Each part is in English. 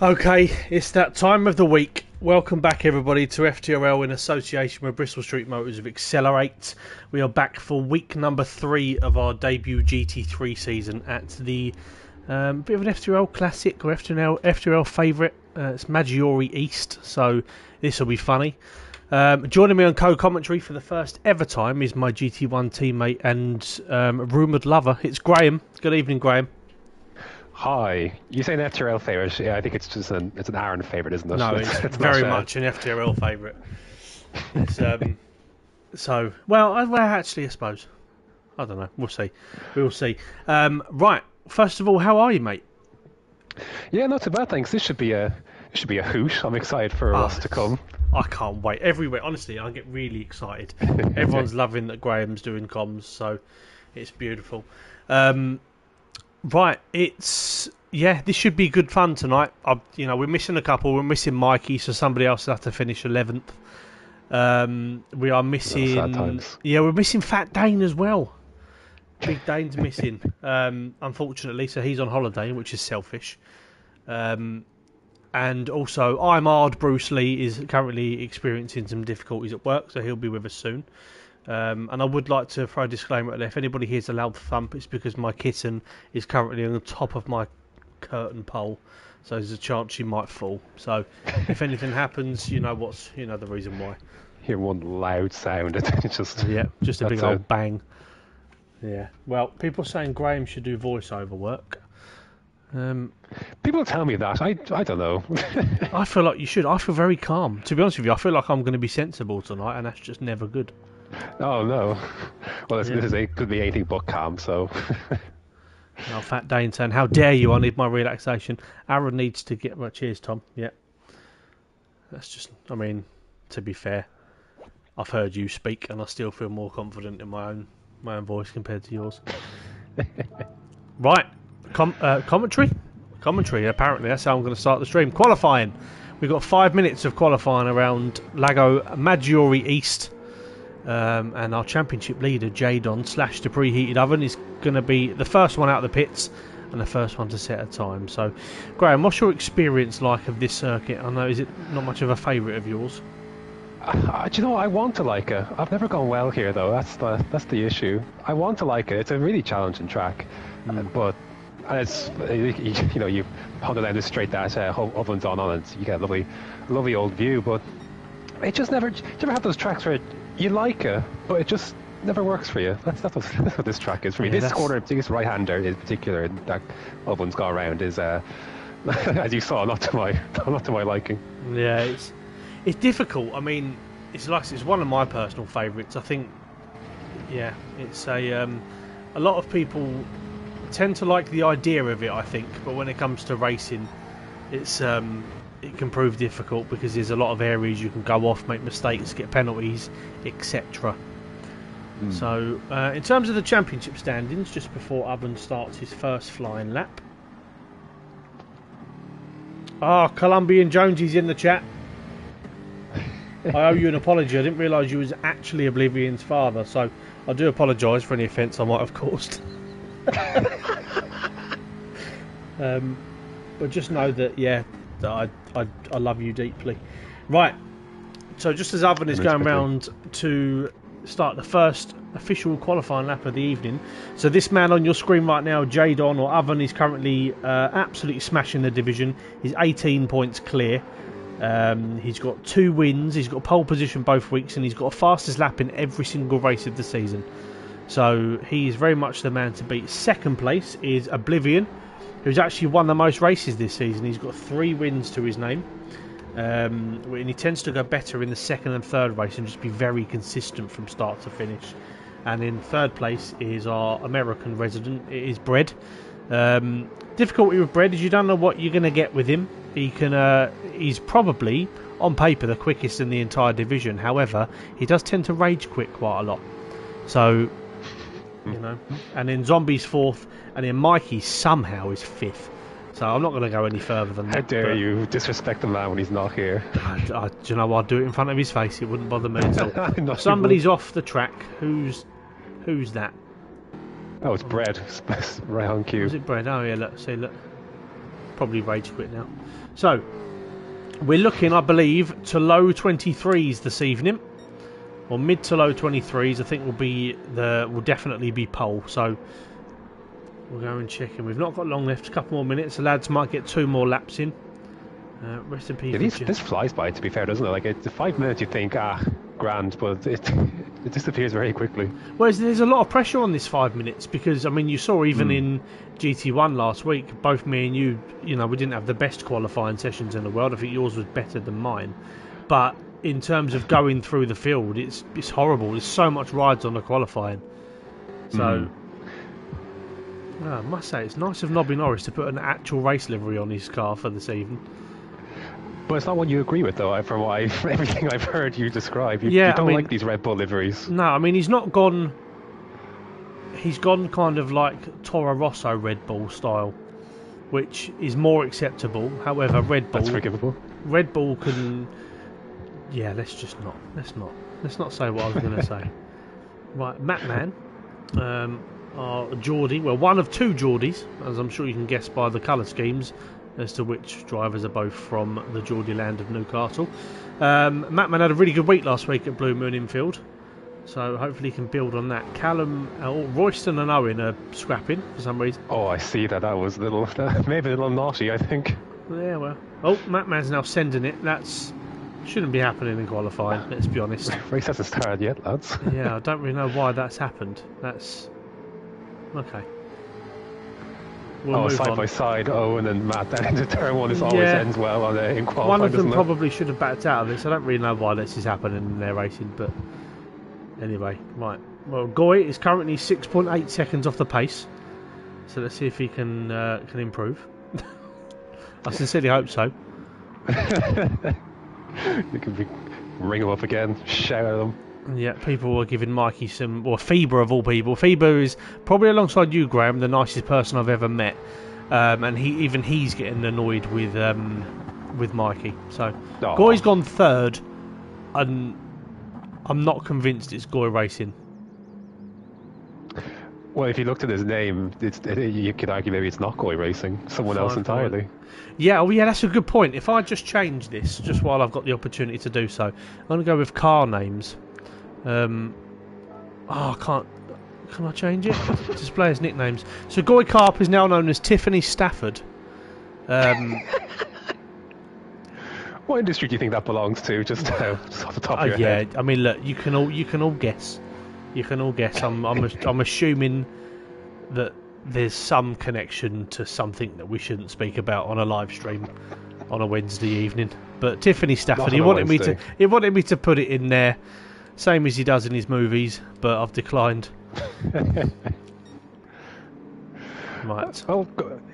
Okay, it's that time of the week. Welcome back, everybody, to FTRL in association with Bristol Street Motors of Accelerate. We are back for week number 3 of our debut GT3 season at the bit of an FTRL classic or FTRL favourite. It's Maggiore East, so this will be funny. Joining me on co-commentary for the first ever time is my GT1 teammate and rumoured lover. It's Graham. Good evening, Graham. Hi. You say an FTRL favourite? Yeah, I think it's just it's an Aaron favourite, isn't it? No, it's very much an FTRL favourite. It's actually, I suppose. I don't know. We'll see. We'll see. Right. First of all, how are you, mate? Yeah, not too bad, thanks. This should be a hoot. I'm excited for what's to come. I can't wait. Everywhere, honestly, I get really excited. Everyone's loving that Graham's doing comms, so it's beautiful. Right, this should be good fun tonight. We're missing a couple. We're missing Mikey, so somebody else will have to finish 11th. We are missing. Yeah, we're missing Fat Dane as well. Big Dane's missing, unfortunately. So he's on holiday, which is selfish. And also, I'm Ard Bruce Lee is currently experiencing some difficulties at work, so he'll be with us soon. And I would like to throw a disclaimer out there. If anybody hears a loud thump, it's because my kitten is currently on the top of my curtain pole, so there's a chance she might fall. So if anything happens, you know the reason why. Hear one loud sound. It's just a big old bang. Yeah. Well, people are saying Graham should do voiceover work. People tell me that. I don't know. I feel like you should. I feel very calm. To be honest with you, I feel like I'm going to be sensible tonight, and that's just never good. Oh no! Well, could be anything but calm. So. Now, Fat Dane saying, "How dare you? I need my relaxation." Aaron needs to get. Well, cheers, Tom. Yeah. That's just. I mean, to be fair, I've heard you speak, and I still feel more confident in my own voice compared to yours. Right, commentary. Apparently, that's how I'm going to start the stream. Qualifying. We've got 5 minutes of qualifying around Lago Maggiore East. And our championship leader, Jadon, / the preheated oven, is going to be the first one out of the pits and the first one to set a time. So, Graham, what's your experience like of this circuit? I know, is it not much of a favourite of yours? Do you know, I want to like it. I've never gone well here, though. That's the issue. I want to like it. It's a really challenging track, but it's you hold it down the straight that oven's on it, you get a lovely old view. But it just never. Do you ever have those tracks where you like it, but it just never works for you? That's what this track is for me. This corner, this right-hander in particular, that oven's got around is, as you saw, not to my liking. Yeah, it's difficult. I mean, it's one of my personal favourites. I think, yeah, it's a lot of people tend to like the idea of it, I think, but when it comes to racing, it's it can prove difficult because there's a lot of areas you can go off, make mistakes, get penalties, etc. So, in terms of the championship standings, just before Oven starts his first flying lap. Colombian Jonesy's in the chat. I owe you an apology. I didn't realise you was actually Oblivion's father, so I do apologise for any offence I might have caused. But just know that, I love you deeply. Right, so just as Oven is going round to start the first official qualifying lap of the evening, so this man on your screen right now, Jadon or Oven, is currently absolutely smashing the division. He's 18 points clear. He's got 2 wins, he's got pole position both weeks, and he's got a fastest lap in every single race of the season. So he is very much the man to beat. Second place is Oblivion, who's actually won the most races this season. He's got 3 wins to his name. And he tends to go better in the second and third race and just be very consistent from start to finish. And in third place is our American resident. It is Bread. Difficulty with Bread is you don't know what you're going to get with him. He's probably, on paper, the quickest in the entire division. However, he does tend to rage quit quite a lot. So, and then Zombie's 4th, and then Mikey somehow is 5th. So I'm not going to go any further than that. How dare you disrespect the man when he's not here? Do you know what? I'd do it in front of his face. It wouldn't bother me at all. Somebody's off the track. Who's that? Oh, it's Bread. Right on cue. Is it Bread? Oh yeah, look. probably rage quit now. So we're looking, I believe, to low 23s this evening, or mid to low 23s. I think will definitely be pole. So we'll go and check in. We've not got long left. A couple more minutes. The lads might get 2 more laps in. Recipe. Yeah, this flies by, to be fair, doesn't it? Like, it's 5 minutes, you think, grand, but it disappears very quickly. Well, there's a lot of pressure on this 5 minutes because, I mean, you saw even in GT1 last week, both me and you, we didn't have the best qualifying sessions in the world. I think yours was better than mine. But in terms of going through the field, it's horrible. There's so much rides on the qualifying. So, I must say, it's nice of Nobby Norris to put an actual race livery on his car for this evening. But it's not one you agree with, though, from everything I've heard you describe. You don't like these Red Bull liveries. No, I mean, he's not gone... He's gone kind of like Toro Rosso Red Bull style, which is more acceptable. However, Red Bull... That's forgivable. Red Bull can... Yeah, let's not say what I was going to say. Right, Matman, our Geordie, well, one of 2 Geordies, as I'm sure you can guess by the colour schemes, as to which drivers are both from the Geordie land of Newcastle. Mattman had a really good week last week at Blue Moon Infield, so hopefully he can build on that. Callum, Royston and Owen are scrapping for some reason. Oh, I see that. That was maybe a little naughty, I think. Yeah, well. Oh, Mattman's now sending it. Shouldn't be happening in qualifying, let's be honest. Race hasn't started yet, lads. Yeah, I don't really know why that's happened. That's... Okay. We'll side by side, and then Matt, that into turn 1 always ends well in qualifying. One of them probably should have backed out of this. I don't really know why this is happening in their racing, but anyway, right. Well, Goy is currently 6.8 seconds off the pace, so let's see if he can improve. I sincerely hope so. You can ring him up again, shout at him. Yeah, people were giving Mikey some... Or Feber, of all people. Feber is probably, alongside you, Graham, the nicest person I've ever met. And he's getting annoyed with Mikey. So, Goy's gone 3rd, and I'm not convinced it's Goy Racing. Well, if you looked at his name, you could argue maybe it's not Goy Racing. Someone else entirely. Yeah, that's a good point. If I just change this, just while I've got the opportunity to do so, I'm going to go with car names. I can't. Can I change it? Display as nicknames. So Goy Carp is now known as Tiffany Stafford. What industry do you think that belongs to? Just off the top of your head. Yeah, I mean, look, you can all guess. You can all guess. I'm assuming that there's some connection to something that we shouldn't speak about on a live stream on a Wednesday evening. But Tiffany Stafford, he wanted me to put it in there, same as he does in his movies, but I've declined. Right. Well,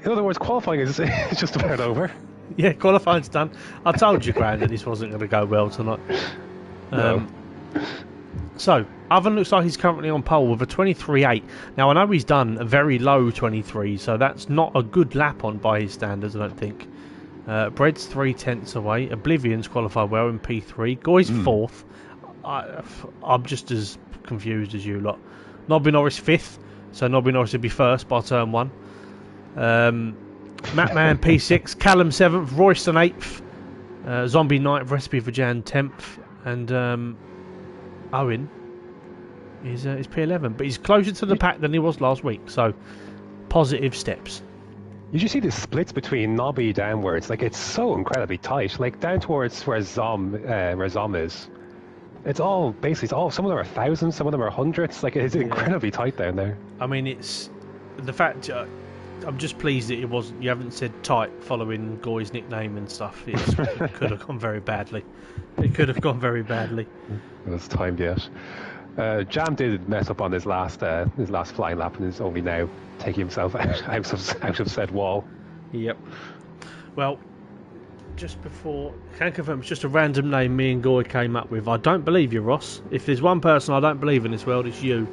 in other words, qualifying is just about over. Yeah, qualifying's done. I told you, Graham, that this wasn't going to go well tonight. No. So, Oven looks like he's currently on pole with a 23.8. Now, I know he's done a very low 23, so that's not a good lap on by his standards, I don't think. Bread's 3/10 away. Oblivion's qualified well in P3. Goy's 4th. I'm just as confused as you lot. Nobby Norris 5th, so Nobby Norris would be 1st by turn 1. Mattman P6, Callum 7th, Royston 8th, Zombie 9th, Recipe for Jan 10th, and Owen is P11, but he's closer to the pack than he was last week, so positive steps. You just see the splits between Nobby downwards, like it's so incredibly tight, like down towards where Zom is. It's all basically some of them are thousands, some of them are hundreds. Like it's incredibly tight down there. I mean, it's the fact. I'm just pleased that you haven't said tight following Goy's nickname and stuff. It could have gone very badly. It could have gone very badly. It was timed yet. Jam did mess up on his last flying lap and is only now taking himself out of said wall. Yep. Well, just before, can confirm it's just a random name me and Goy came up with. I don't believe you, Ross. If there's one person I don't believe in this world, it's you.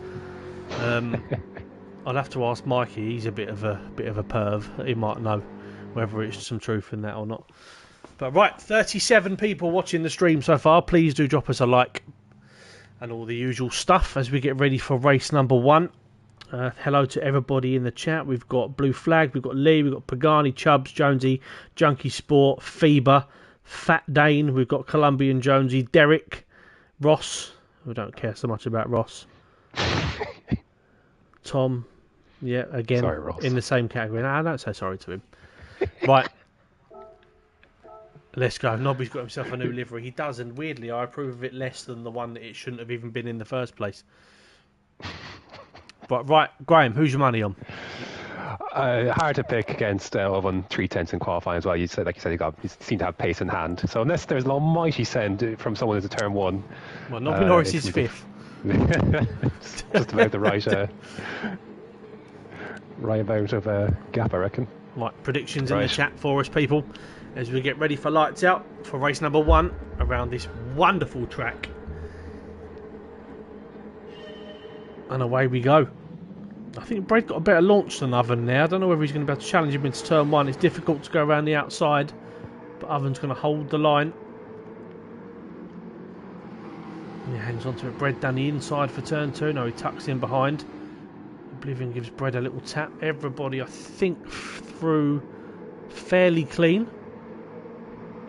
I'll have to ask Mikey. He's a bit of a perv. He might know whether it's some truth in that or not. But right, 37 people watching the stream so far. Please do drop us a like and all the usual stuff as we get ready for race number 1. Hello to everybody in the chat. We've got Blue Flag, we've got Lee, we've got Pagani, Chubbs, Jonesy, Junkie Sport, Feber, Fat Dane, we've got Colombian Jonesy, Derek, Ross. We don't care so much about Ross. Tom, yeah, again, sorry, Ross. In the same category. No, I don't say sorry to him. Right. Let's go. Nobby's got himself a new livery. He does, and weirdly, I approve of it less than the one that it shouldn't have even been in the first place. But right, Graham, who's your money on? Hard to pick against Owen 3/10 in qualifying as well. You said, he seemed to have pace in hand. So unless there's an almighty send from someone into turn one, well, Nobby Norris is fifth. Just about the right about of gap, I reckon. Right, predictions in the chat for us, people, as we get ready for lights out for race number 1 around this wonderful track. And away we go. I think Brad got a better launch than Oven now. I don't know whether he's going to be able to challenge him into turn 1. It's difficult to go around the outside, but Oven's going to hold the line. He hangs on to it. Brad down the inside for turn 2. No, he tucks in behind. Oblivion gives Brad a little tap. Everybody, I think, through fairly clean.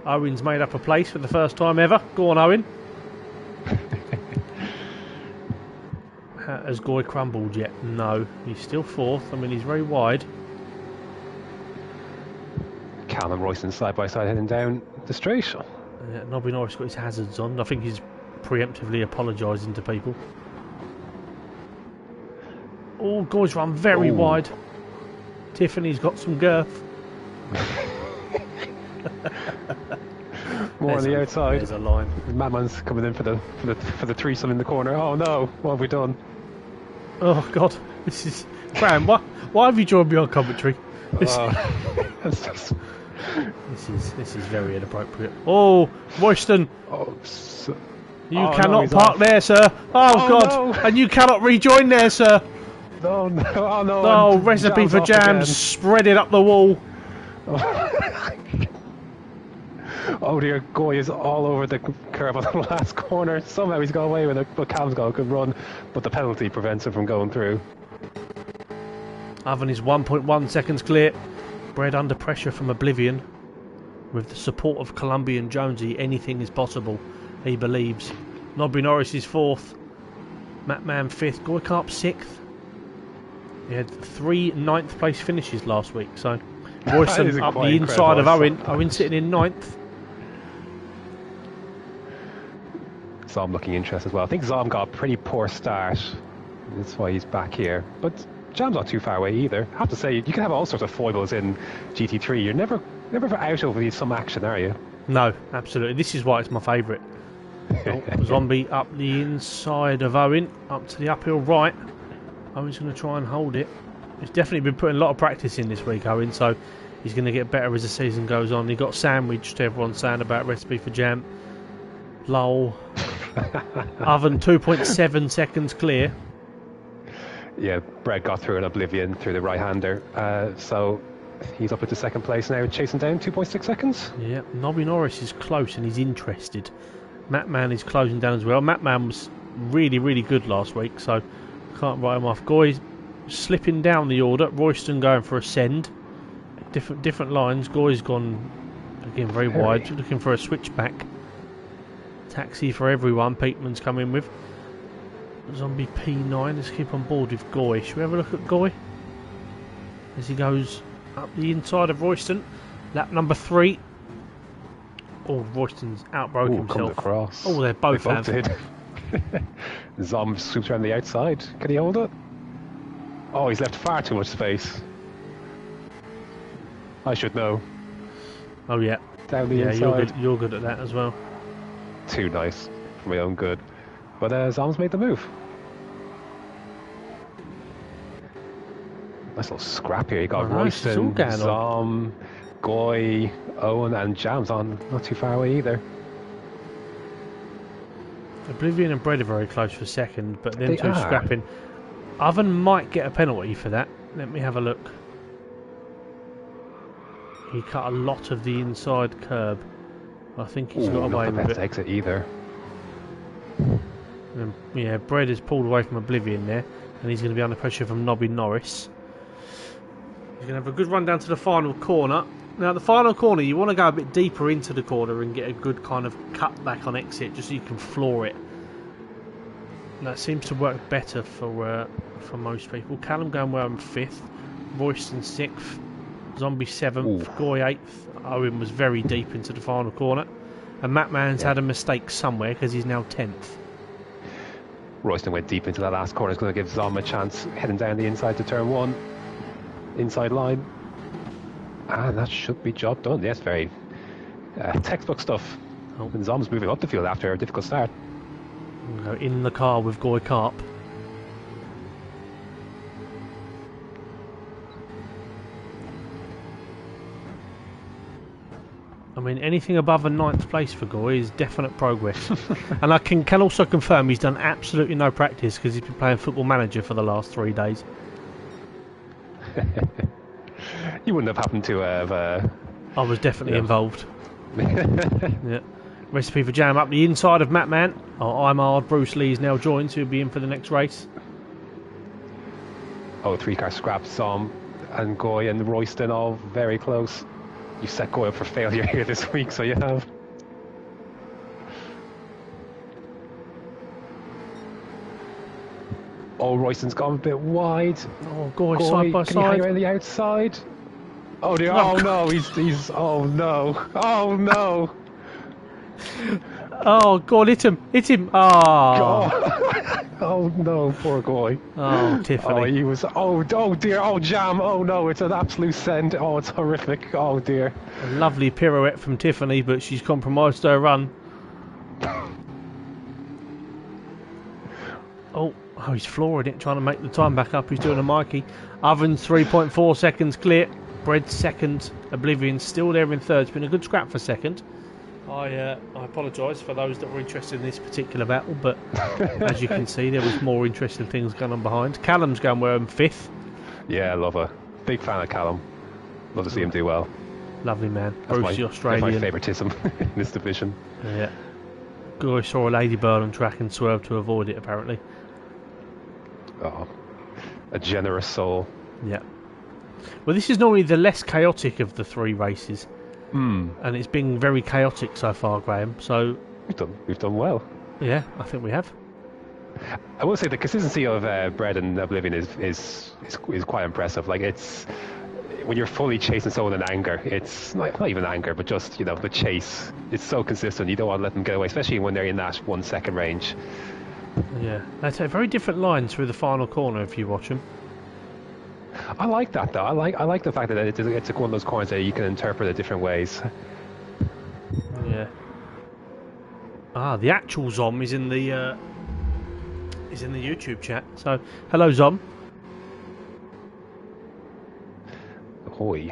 Owen's made up a place for the first time ever. Go on, Owen. Has Goy crumbled yet? No, he's still 4th. I mean, he's very wide. Callum and Royston side by side heading down the straight. Yeah, Nobby Norris got his hazards on. I think he's preemptively apologising to people. Oh, Goy's run very wide. Tiffany's got some girth. More on the outside. There's a line. Madman's coming in for the threesome in the corner. Oh no, what have we done? Oh God, this is Graham. Why have you joined me on commentary? This is very inappropriate. Oh, Royston. You cannot park there, sir. Oh God, no. And you cannot rejoin there, sir. Oh no! Oh no! Oh, recipe for jams. Spread it up the wall. Oh dear, Goy is all over the curve on the last corner. Somehow he's got away with it, but Cal's got a good run, but the penalty prevents him from going through. Oven is 1.1 seconds clear. Bred under pressure from Oblivion. With the support of Colombian Jonesy, anything is possible, he believes. Nobby Norris is 4th. Mattman 5th. Goy Carp 6th. He had 3 9th place finishes last week, so Royston up the inside of Owen. Owen sitting in 9th. Zom looking interested as well. I think Zom got a pretty poor start. That's why he's back here. But Jam's not too far away either. I have to say, you can have all sorts of foibles in GT3. You're never out over some action, are you? No, absolutely. This is why it's my favourite. Zombie up the inside of Owen, up to the uphill right. Owen's going to try and hold it. He's definitely been putting a lot of practice in this week, Owen, so he's going to get better as the season goes on. He got sandwiched, everyone's saying about recipe for jam. Lol. Oven 2.7 seconds clear. Yeah, Brett got through an Oblivion through the right-hander, so he's up into 2nd place now, chasing down 2.6 seconds. Yeah, Nobby Norris is close and he's interested. Mattman is closing down as well. Mattman was really, really good last week, so can't write him off. Goy's slipping down the order. Royston going for a send. Different lines. Goy's gone again very wide, looking for a switchback. Taxi for everyone. Peatman's come in with. Zombie P9. Let's keep on board with Goy. Should we have a look at Goy as he goes up the inside of Royston? Lap number 3. Oh, Royston's outbroke himself. Across. Oh, they're both did. Zom swoops around the outside. Can he hold it? Oh, he's left far too much space. I should know. Oh yeah. Down the inside. You're good at that as well. Too nice for my own good. But Zom's made the move. Nice little scrap here. You got Royston, Zom, Goy, Owen, and Jams on not too far away either. Oblivion and Bread are very close for 2nd, but them two scrapping. Oven might get a penalty for that. Let me have a look. He cut a lot of the inside curb. I think he's got away with it. Exit either. Yeah, Bread has pulled away from Oblivion there. and he's going to be under pressure from Nobby Norris. He's going to have a good run down to the final corner. Now, the final corner, you want to go a bit deeper into the corner and get a good kind of cut back on exit, just so you can floor it. And that seems to work better for most people. Callum going well in 5th, Royston 6th, Zombie 7th, Goy 8th. Owen was very deep into the final corner. And Matt Mann's had a mistake somewhere because he's now 10th. Royston went deep into that last corner. It's going to give Zom a chance heading down the inside to turn 1. Inside line. And that should be job done. Yes, very textbook stuff. And Zom's moving up the field after a difficult start. We'll go in the car with Goy Karp. I mean, anything above a 9th place for Goy is definite progress. And I can also confirm he's done absolutely no practice because he's been playing Football Manager for the last 3 days. You wouldn't have happened to have... I was definitely involved. Yeah. Recipe for jam up the inside of Matt Mann. I'm hard. Bruce Lee's now joined, so he'll be in for the next race. Oh, 3-car scrap. Zom and Goy and Royston all very close. You set Goy up for failure here this week, so you have. Oh, Royston's gone a bit wide. Oh, Goy side by can side. He hang around the outside? Oh dear! Oh no! He's. Oh no! Oh no! Oh God! Hit him! Hit him! Oh! Oh no! Poor Goy. Oh, Tiffany. Oh, he was. Oh dear! Oh, jam! Oh no! It's an absolute send. Oh, it's horrific. Oh dear. A lovely pirouette from Tiffany, but she's compromised her run. Oh, he's flooring it, trying to make the time back up. He's doing a Mikey. Ovens 3.4 seconds clear. Bread second. Oblivion still there in 3rd. It's been a good scrap for 2nd. I apologise for those that were interested in this particular battle, but as you can see, there was more interesting things going on behind. Callum's going well in 5th. Yeah, I love her. Big fan of Callum. Love to see him do well. Lovely man. That's Bruce the Australian. That's my favoritism in this division. Yeah. Goy saw a ladybird on track and swerved to avoid it, apparently. Oh, a generous soul. Yeah. Well, this is normally the less chaotic of the 3 races. And it's been very chaotic so far, Graham. So we've done well. Yeah, I think we have. I will say the consistency of Bread and Oblivion is quite impressive. Like, it's when you're fully chasing someone in anger, it's not even anger, but just, you know, the chase. It's so consistent. You don't want to let them get away, especially when they're in that 1 second range. Yeah, they take very different lines through the final corner if you watch them. I like that though. I like the fact that it's one of those corners that you can interpret it different ways. Yeah. The actual Zom is in the YouTube chat. So, hello Zom. Hoi.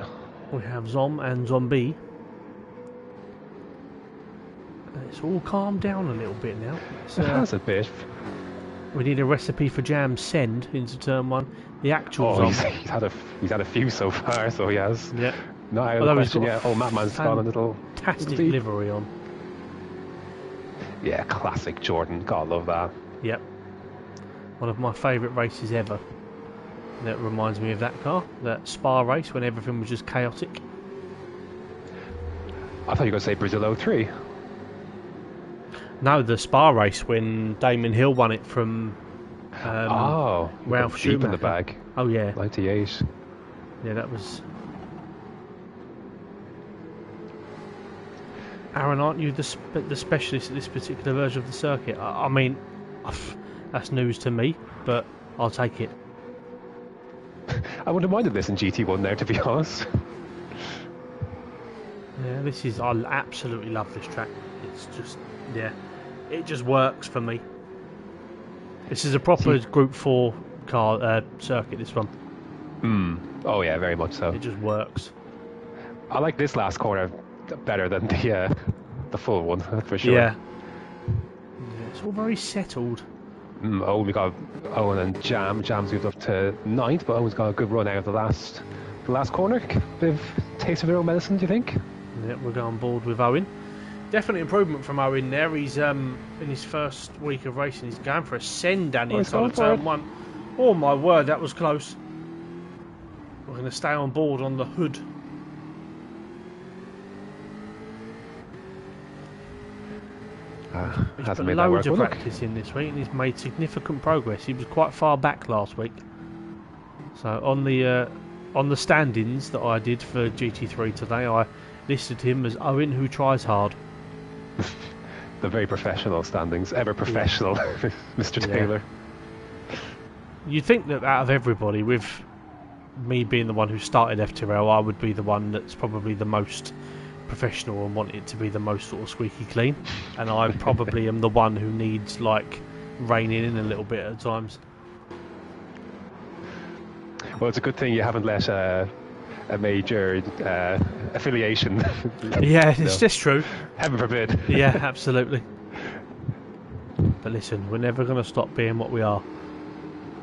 We have Zom and Zombie. It's all calmed down a little bit now. It has a bit. We need a recipe for jam send into turn 1. The actual Zom. He's had a few so far, so he has. Yeah. No, I have a question yet. Oh, Matt Mann's got a little fantastic livery on. Yeah, classic Jordan. God, love that. Yep. One of my favourite races ever. That reminds me of that car, that Spa race when everything was just chaotic. I thought you were going to say Brazil 03. No, the Spa race when Damon Hill won it from Ralph Schumacher. Deep in the bag. Oh yeah. 98. Yeah, that was... Aaron, aren't you the specialist at this particular version of the circuit? I mean, that's news to me, but I'll take it. I wouldn't have minded this in GT1 now, to be honest. Yeah, I absolutely love this track. It's just, yeah, it just works for me. This is a proper Group 4 car circuit, this one. Oh yeah, very much so. It just works. I like this last corner better than the full one, for sure. Yeah. It's all very settled. Oh, we got Owen and Jam. Jam's moved up to 9th, but Owen's got a good run out of the last corner. Bit of taste of their own medicine, do you think? Yeah, we'll go on board with Owen. Definitely improvement from Owen there. He's in his first week of racing. He's going for a send down the inside of turn 1. Oh my word, that was close. We're going to stay on board on the hood. He's put loads of practice in this week and he's made significant progress. He was quite far back last week. So on the standings that I did for GT3 today, I listed him as Owen who tries hard. The very professional standings, ever professional, yeah. Mr. Taylor. You'd think that out of everybody, with me being the one who started FTRL, I would be the one that's probably the most professional and want it to be the most sort of squeaky clean, and I probably am the one who needs like reining in a little bit at times. Well, it's a good thing you haven't let a major affiliation. Yeah, it's just true. Heaven forbid. Yeah, absolutely. But listen, we're never going to stop being what we are.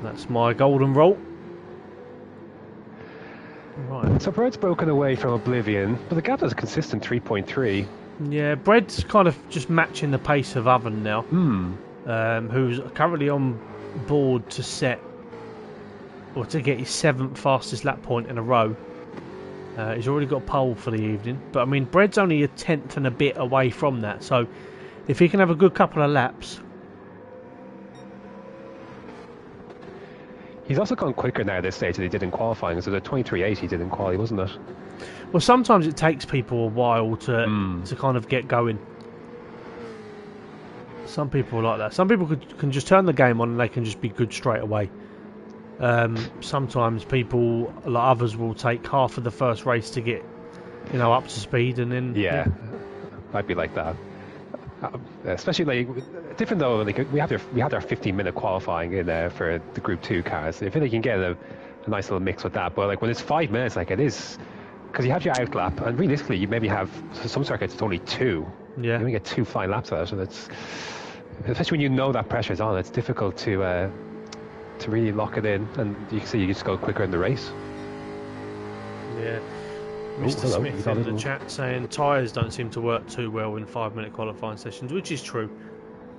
That's my golden rule. Right. So Bread's broken away from Oblivion, but the gap is a consistent 3.3. Yeah, Bread's kind of just matching the pace of Oven now. Who's currently on board to set, or to get his 7th fastest lap point in a row. He's already got pole for the evening, but I mean, Bread's only a 10th and a bit away from that, so if he can have a good couple of laps. He's also gone quicker now at this stage than he did in qualifying, so the 23.8 he did in quali, wasn't it? Well, sometimes it takes people a while to kind of get going. Some people are like that. Some people can just turn the game on and they can just be good straight away. Sometimes people, like others, will take half of the first race to get, up to speed, and then I'd be like that. Especially like different though. Like we had our 15-minute qualifying in for the Group 2 cars. I feel like you can get a nice little mix with that. But like when it's 5 minutes, like it is, because you have your outlap, and realistically you maybe have some circuits it's only 2. Yeah. You only get 2 fine laps out, and it's, especially when you know that pressure is on, it's difficult to really lock it in, and you can see you just go quicker in the race. Yeah. Mr. Smith in the chat saying tyres don't seem to work too well in 5-minute qualifying sessions, which is true.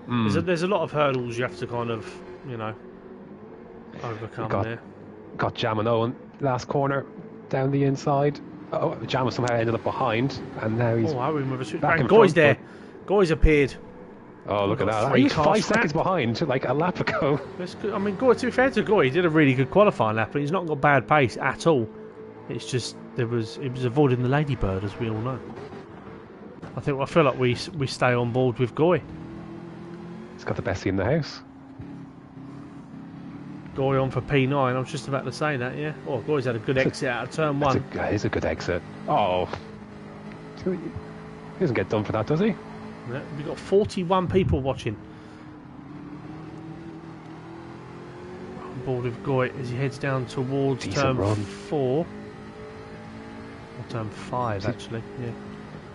There's a lot of hurdles you have to kind of, overcome there. Got Jam and Owen last corner down the inside. Oh, Jam somehow ended up behind, and now he's Owen with a switch back. And Goy's there. Goy's appeared. Oh, look at that. He's 5 seconds behind, like a lap ago. That's good. I mean, Goy, to be fair to Goy, he did a really good qualifying lap, and he's not got bad pace at all. It's just it was avoiding the ladybird, as we all know. I feel like we stay on board with Goy. He's got the best seat in the house. Goy on for P9. I was just about to say that. Yeah. Oh, Goy's had a good exit out of turn 1. It is a good exit. Oh, he doesn't get done for that, does he? Yeah, we've got 41 people watching. On board with Goy as he heads down towards turn 4. Or turn 5, actually. Yeah.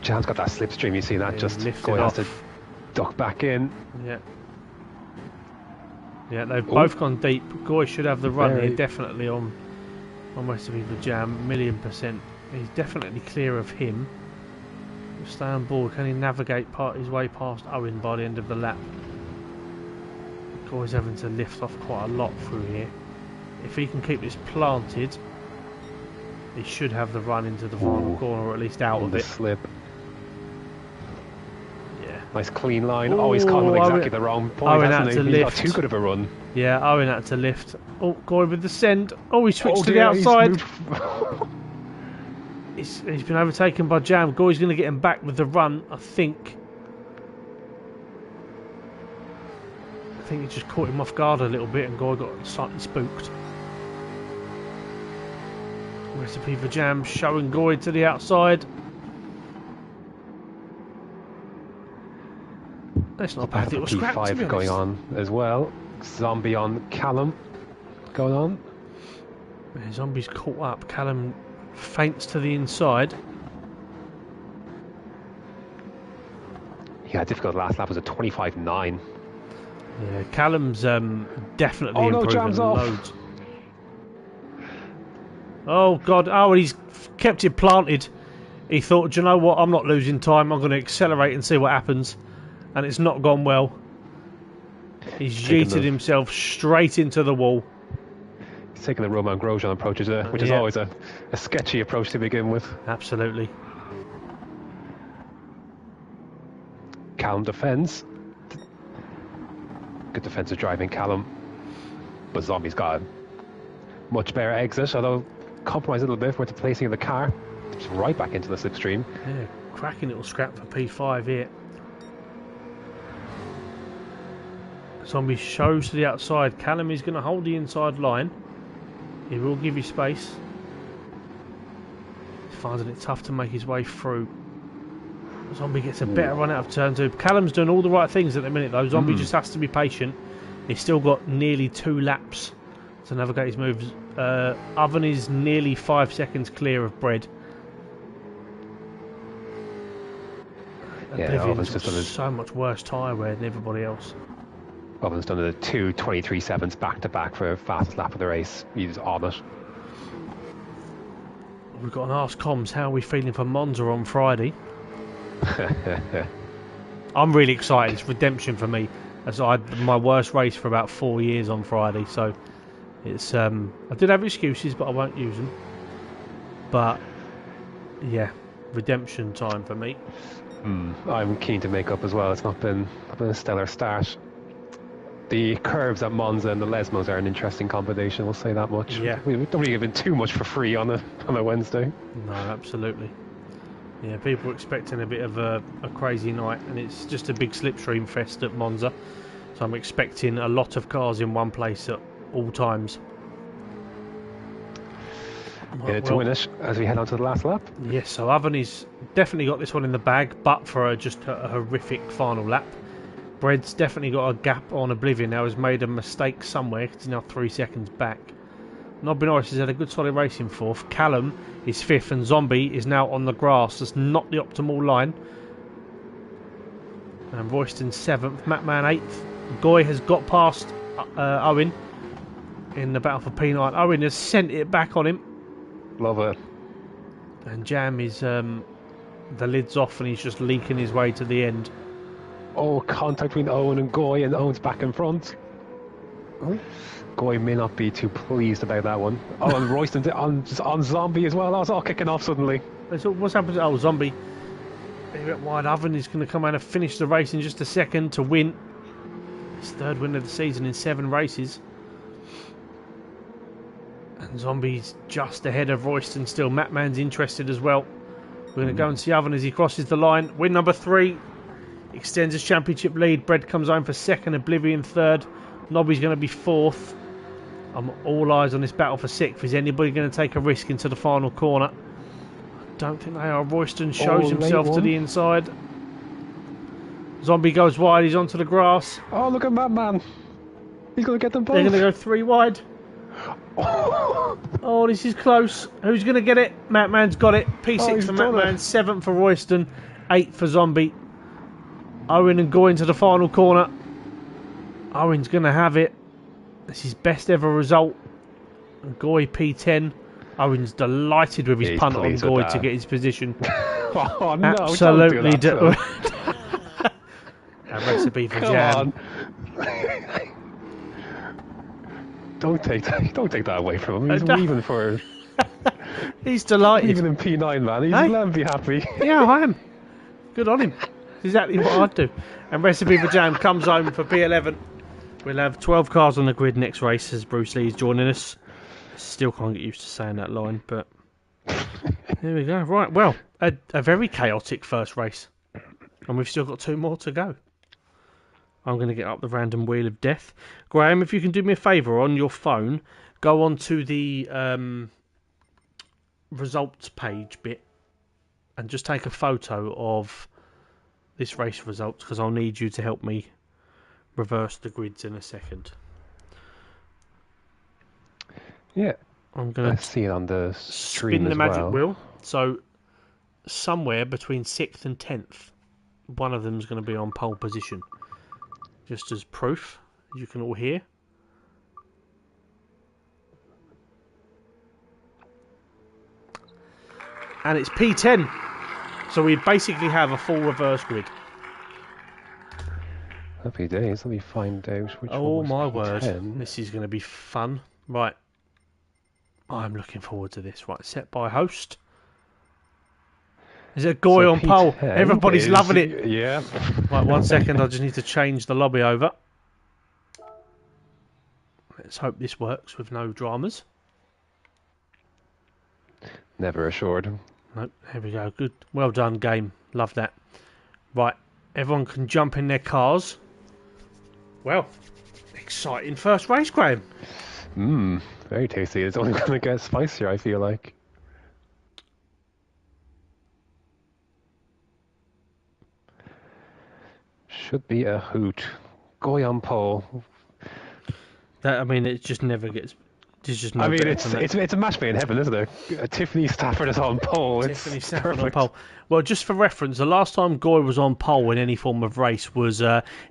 Jan's got that slipstream. You see that? Just Goy has to duck back in. Yeah. Yeah, they've both gone deep. Goy should have the run here, definitely on Recipe for Jam, 1,000,000%. He's definitely clear of him. Stay on board. Can he navigate his way past Owen by the end of the lap? Goy's having to lift off quite a lot through here. If he can keep this planted, he should have the run into the final corner, or at least out of it. Slip. Yeah. Nice clean line. Oh, he's caught him at exactly the wrong point, hasn't he? He's got too good of a run. Yeah, Owen had to lift. Oh, Goy with the send. Oh, he switched to the outside. He's been overtaken by Jam. Goy's going to get him back with the run, I think. I think he just caught him off guard a little bit and Goy got slightly spooked. Recipe for Jam showing Goy to the outside. That's not a bad little scrap, to be honest. Going on as well. Zombie on Callum going on. Yeah, Zombie's caught up. Callum feints to the inside. Yeah, difficult last lap was a 25.9. Yeah, Callum's definitely improving Jam's loads. Oh God! Oh, he's kept it planted. He thought, do you know what? I'm not losing time. I'm going to accelerate and see what happens. And it's not gone well. He's yeeted himself straight into the wall. taking the Romain Grosjean approach, which is always a sketchy approach to begin with. Absolutely. Callum defends. Good defensive driving, Callum. But Zombie's got a much better exit, although compromised a little bit with the placing of the car. Just right back into the slipstream. Yeah, cracking little scrap for P5 here. Zombie shows to the outside. Callum is going to hold the inside line. He will give you space. He's finding it tough to make his way through. Zombie gets a better run out of turn 2. Callum's doing all the right things at the minute though. Zombie just has to be patient. He's still got nearly 2 laps to navigate his moves. Oven is nearly 5 seconds clear of Bread. Yeah, Oven's just done so much worse tyre wear than everybody else. Oven's done the 2:23.7s back to back for fastest lap of the race. He's on it. We've got an Ask Comms. How are we feeling for Monza on Friday? I'm really excited. It's redemption for me. As I had my worst race for about 4 years on Friday, so it's I did have excuses, but I won't use them. But yeah, redemption time for me. I'm keen to make up as well. It's not been a stellar start. The curves at Monza and the Lesmos are an interesting combination, we'll say that much. Yeah. We don't really give in too much for free on a Wednesday. No, absolutely. Yeah, people are expecting a bit of a crazy night, and it's just a big slipstream fest at Monza. So I'm expecting a lot of cars in one place at all times. To win it as we head on to the last lap. Yes, so Avani's definitely got this one in the bag, but for just a horrific final lap. Bread's definitely got a gap on Oblivion now. Has made a mistake somewhere because he's now 3 seconds back. Nobby Norris has had a good solid race in 4th. Callum is 5th, and Zombie is now on the grass. That's not the optimal line. And Royston 7th, Mattman 8th. Goy has got past Owen in the battle for P9. Owen has sent it back on him. Love it. And Jam is the lid's off, and he's just leaking his way to the end. Oh, contact between Owen and Goy, and Owen's back in front. Oh. Goy may not be too pleased about that one. Oh, and Royston on Zombie as well. That was all kicking off suddenly. So what's happened? Oh, Zombie. He went wide. Oven is going to come out and finish the race in just a second to win. His 3rd win of the season in 7 races. And Zombie's just ahead of Royston still. Mattman's interested as well. We're going to go and see Oven as he crosses the line. Win number 3. Extends his championship lead. Bread comes home for 2nd. Oblivion 3rd. Nobby's going to be 4th. I'm all eyes on this battle for 6th. Is anybody going to take a risk into the final corner? I don't think they are. Royston shows himself to the inside. Zombie goes wide. He's onto the grass. Oh, look at Madman. He's going to get them both. They're going to go 3 wide. Oh, this is close. Who's going to get it? Mattman's got it. P6 for Mattman. 7th for Royston. 8th for Zombie. Owen and Goy into the final corner. Owen's going to have it. This is his best ever result. Goy P10. Owen's delighted with his punt on Goy to get his position. Oh no! Absolutely. Don't do that, a recipe for jam. Don't take that away from him. He's weaving for. He's delighted. Even in P9, man. He's let him be happy. Yeah, I am. Good on him. Exactly what I'd do. And Recipe for Jam comes home for P11. We'll have 12 cars on the grid next race as Bruce Lee's joining us. Still can't get used to saying that line, but here we go. Right, well, a very chaotic first race. And we've still got 2 more to go. I'm going to get up the random wheel of death. Graham, if you can do me a favour on your phone, go on to the results page bit and just take a photo of this race results, because I'll need you to help me reverse the grids in a second. Yeah, I'm going to see it on the stream spin the magic well. wheel. So somewhere between 6th and 10th, one of them is going to be on pole position. Just as proof, you can all hear. And it's P10. So we basically have a full reverse grid. Happy days. Let me find out which one. Oh was my P10. word. This is going to be fun. Right. I'm looking forward to this. Right, set by host. Is it Goy on pole? Everybody's loving it. Yeah. Right, 1 second. I just need to change the lobby over. Let's hope this works with no dramas. Never assured. Nope, here we go. Good. Well done, game. Love that. Right, everyone can jump in their cars. Well, exciting first race, Graham. Very tasty. It's only going to get spicier, I feel like. Should be a hoot. Goy on pole. That, I mean, it just never gets. There's just no. I mean, it's a match made in heaven, isn't it? Tiffany Stafford is on pole. Tiffany Stafford on pole. Well, just for reference, the last time Goy was on pole in any form of race was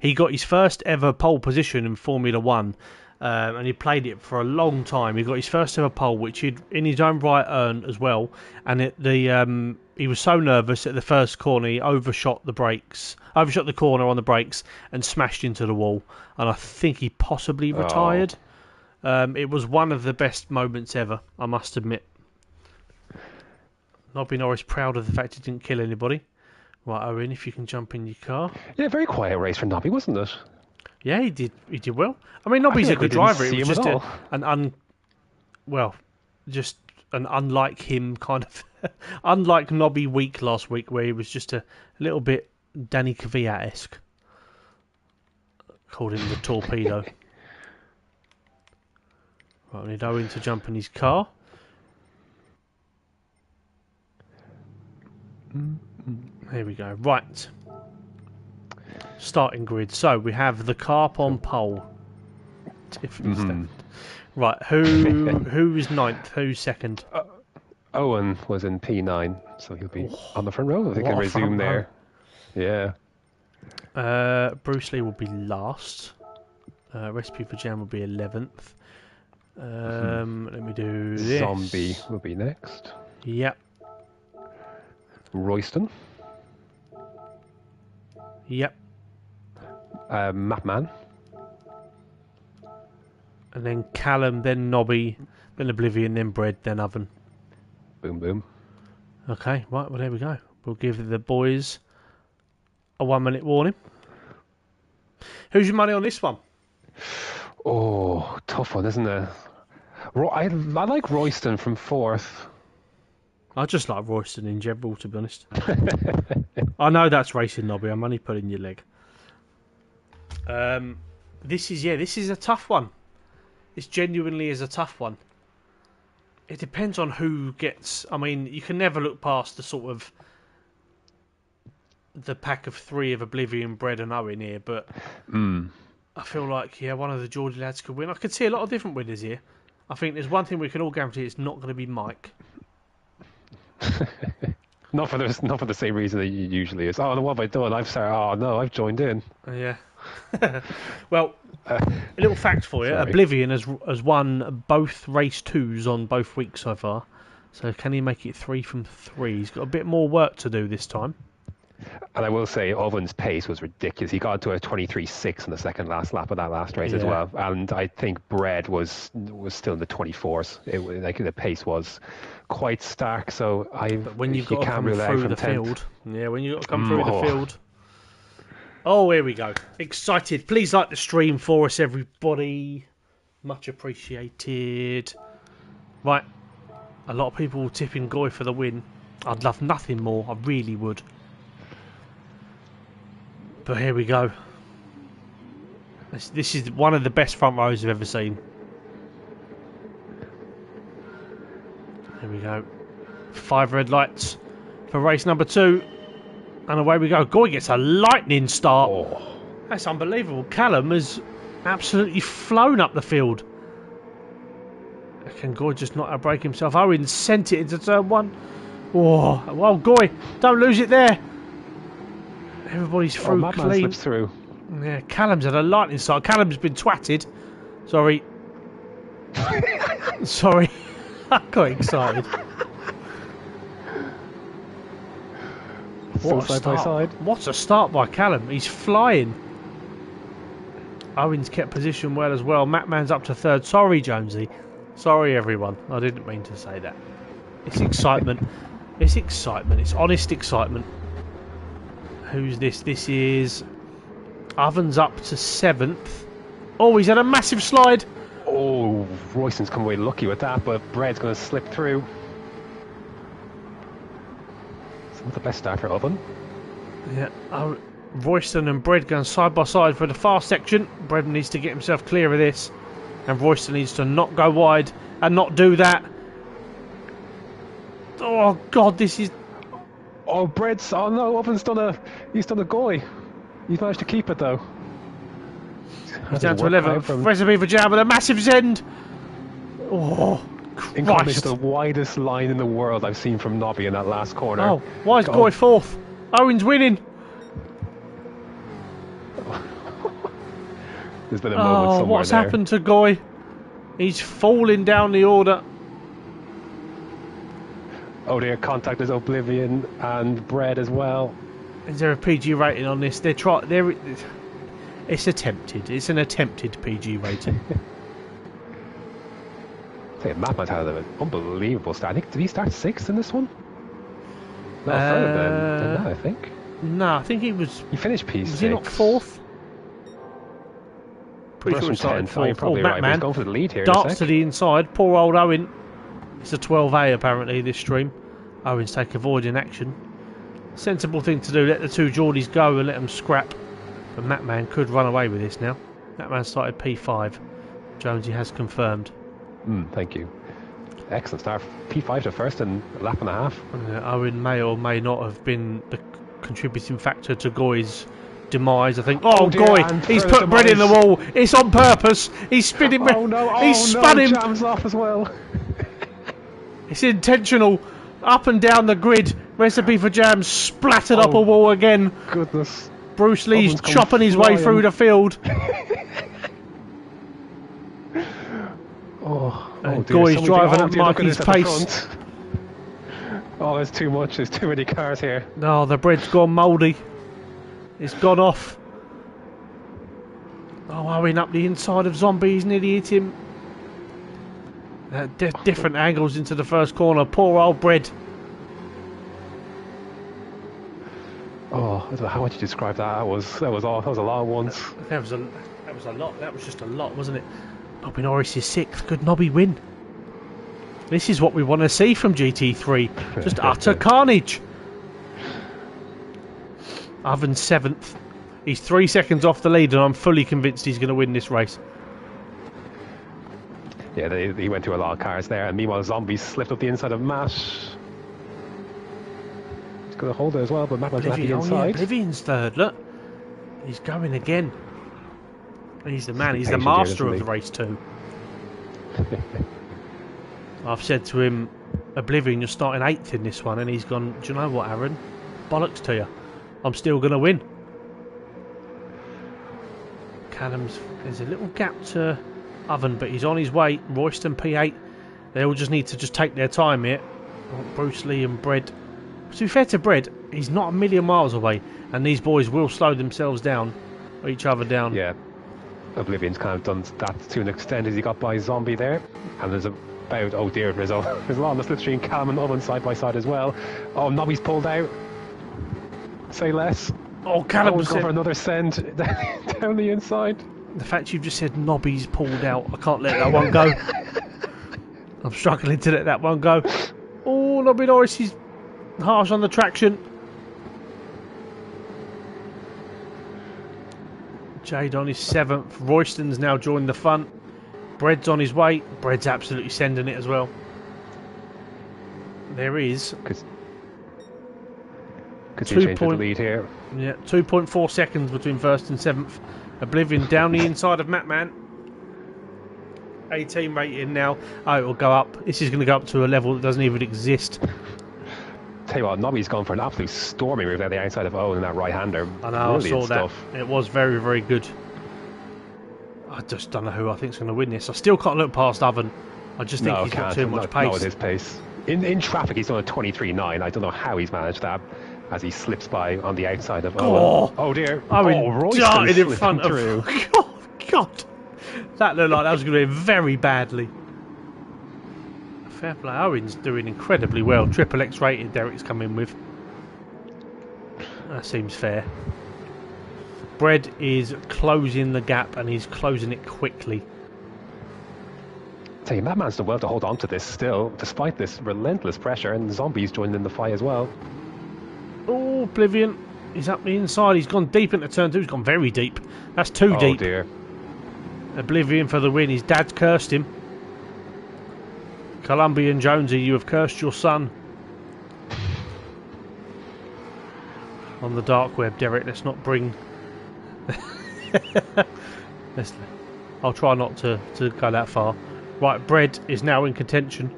he got his first ever pole position in Formula One, and he played it for a long time. He got his first ever pole, which he'd in his own right earned as well. And he was so nervous at the first corner, he overshot the corner on the brakes, and smashed into the wall. And I think he possibly retired. It was one of the best moments ever, I must admit. Nobby Norris proud of the fact he didn't kill anybody. Right, Owen, if you can jump in your car. Yeah, very quiet race for Nobby, wasn't it? Yeah, he did well. I mean, Nobby's a good driver. It was just just an unlike him kind of... unlike Nobby week last week, where he was just a little bit Danny Kvyat-esque. Called him the torpedo. Right, we need Owen to jump in his car. Here we go. Right. Starting grid. So we have the Carp on pole. Tiffany Stafford. Right. Who is ninth? Who's second? Owen was in P9, so he'll be on the front row. They can resume there. Yeah. Bruce Lee will be last. Recipe for Jam will be 11th. Let me do this. Zombie will be next. Yep. Royston. Yep. Mapman. And then Callum, then Nobby, then Oblivion, then Bread, then Oven. Boom, boom. Okay, right, well, there we go. We'll give the boys a 1 minute warning. Who's your money on this one? Oh, tough one, isn't it? I like Royston from fourth. I just like Royston in general, to be honest. I know that's racing, Nobby. I'm only pulling your leg. This is a tough one. This genuinely is a tough one. It depends on who gets... I mean, you can never look past the sort of... the pack of three of Oblivion, Bread and Owen here, but... I feel like, one of the Geordie lads could win. I could see a lot of different winners here. I think there's one thing we can all guarantee, it's not going to be Mike. Not for the same reason that it usually is. Oh, no, what have I done? I've joined in. Yeah. Well, a little fact for you. Sorry. Oblivion has won both race twos on both weeks so far. So can he make it 3 from 3? He's got a bit more work to do this time. And I will say, Owen's pace was ridiculous. He got to a 23.6 in the second last lap of that last race as well. And I think Bread was still in the 24s. The pace was quite stark. So when you've got to come through the field, when you've got to come through the field. Oh, here we go. Excited. Please like the stream for us, everybody. Much appreciated. Right. A lot of people tipping Goy for the win. I'd love nothing more. I really would. But here we go. This is one of the best front rows I've ever seen. Here we go. 5 red lights for race number 2. And away we go. Goy gets a lightning start. Oh. That's unbelievable. Callum has absolutely flown up the field. Can Goy just not outbrake himself? Owen sent it into turn 1. Oh, well, Goy, don't lose it there. Everybody's through clean. Slips through. Yeah, Callum's had a lightning start. Callum's been twatted. Sorry. Sorry. I got excited. What a start. What a start by Callum. He's flying. Owen's kept position well as well. Mattman's up to 3rd. Sorry, Jonesy. Sorry, everyone. I didn't mean to say that. It's excitement. It's excitement. It's honest excitement. Who's this? This is... Oven's up to 7th. Oh, he's had a massive slide. Oh, Royston's come away lucky with that, but Bread's going to slip through. It's not the best start for Oven. Yeah, Royston and Bread going side by side for the fast section. Bread needs to get himself clear of this. And Royston needs to not go wide and not do that. Oh, God, this is... Oh, Bread's... Oh, no, Oven's done a... He's done a goy. He's managed to keep it, though. He's down to 11th. Recipe for Jam with a massive Zend. Oh, in combination the widest line in the world I've seen from Nobby in that last corner. Oh, why is Goy 4th? Owen's winning. There's been a moment somewhere what's there. happened to Goy? He's falling down the order. Oh dear, Contact is Oblivion and Bread as well. Is there a PG rating on this? It's attempted. It's an attempted PG rating. I think Matt had an unbelievable start. Did he start 6th in this one? No, further than that, I think. No, I think he was... He finished P6. Was he not 4th? Pretty sure he started 4th. You're probably right, but he's going for the lead here. Darts to the inside. Poor old Owen. It's a 12A apparently this stream. Owen's take avoiding action. Sensible thing to do. Let the two Geordies go and let them scrap. But Matman could run away with this now. Matman started P5. Jonesy has confirmed. Thank you. Excellent start. P5 to first and a lap and a half. Owen may or may not have been the contributing factor to Goy's demise, I think. Oh, Goy! He's put Bread in the wall. It's on purpose. He's spinning. He's spun him. Jams off as well. It's intentional. Up and down the grid. Recipe for Jam splattered up a wall again. Goodness. Bruce Lee's chopping his way through the field. Goy's driving at Mikey's pace. Oh, there's too much. There's too many cars here. No, the bread's gone mouldy. It's gone off. Oh, Owen up the inside of Zombie. He's nearly hit him. Different angles into the first corner. Poor old Bread. Oh, I don't know how would you describe that. That was a lot of ones. That was a lot. That was just a lot, wasn't it? Nobby Norris is 6th. Could Nobby win? This is what we want to see from GT3. Just utter carnage. Oven's 7th. He's 3 seconds off the lead, and I'm fully convinced he's going to win this race. Yeah, he went through a lot of cars there, and meanwhile Zombie slipped up the inside of Matt. He's going to hold it as well, but Matt was at the inside. Yeah, Oblivion's 3rd, look. He's going again. He's the man, he's the master of the race too. I've said to him, Oblivion, you're starting 8th in this one, and he's gone, do you know what, Aaron? Bollocks to you. I'm still going to win. Callum's, there's a little gap to Oven, but he's on his way. Royston P8. They all just need to just take their time here. Bruce Lee and Bread. To be fair to Bread, he's not a million miles away, and these boys will slow themselves down, or each other down. Yeah. Oblivion's kind of done that to an extent as he got by Zombie there. And there's about, oh dear, there's a lot on the slipstream. Callum and Owen side by side as well. Oh, Nobby's pulled out. Say less. Oh, Callum's going for another send down the inside. The fact you've just said Nobby's pulled out, I can't let that one go. I'm struggling to let that one go. Oh, Nobby Norris is harsh on the traction. Jade on his 7th. Royston's now joined the front. Bread's on his way. Bread's absolutely sending it as well. There is. Could you change the lead here? Yeah, 2.4 seconds between 1st and 7th. Oblivion down the inside of Matman. 18 rating now. Oh, it will go up. This is going to go up to a level that doesn't even exist. Tell you what, Nobby's gone for an absolute stormy move down the outside of Owen and that right-hander. I know, I saw that. It was very, very good. I just don't know who I think is going to win this. I still can't look past Oven. I just think he's got too much pace. Not at his pace. In traffic, he's done a 23.9. I don't know how he's managed that as he slips by on the outside of Owen. Oh dear. Owen darted in front of... Oh, God. That looked like that was going to be very badly. Fair play. Owen's doing incredibly well. Triple X rated Derek's come in with. That seems fair. Bread is closing the gap and he's closing it quickly. Tell you, Madman's done well to hold on to this still, despite this relentless pressure, and Zombie's joined in the fight as well. Oh, Oblivion. He's up the inside. He's gone deep into turn 2. He's gone very deep. That's too deep. Oh dear. Oblivion for the win. His dad's cursed him. Colombian Jonesy, you have cursed your son. On the dark web, Derek. Let's not bring... I'll try not to go that far. Right, Bread is now in contention.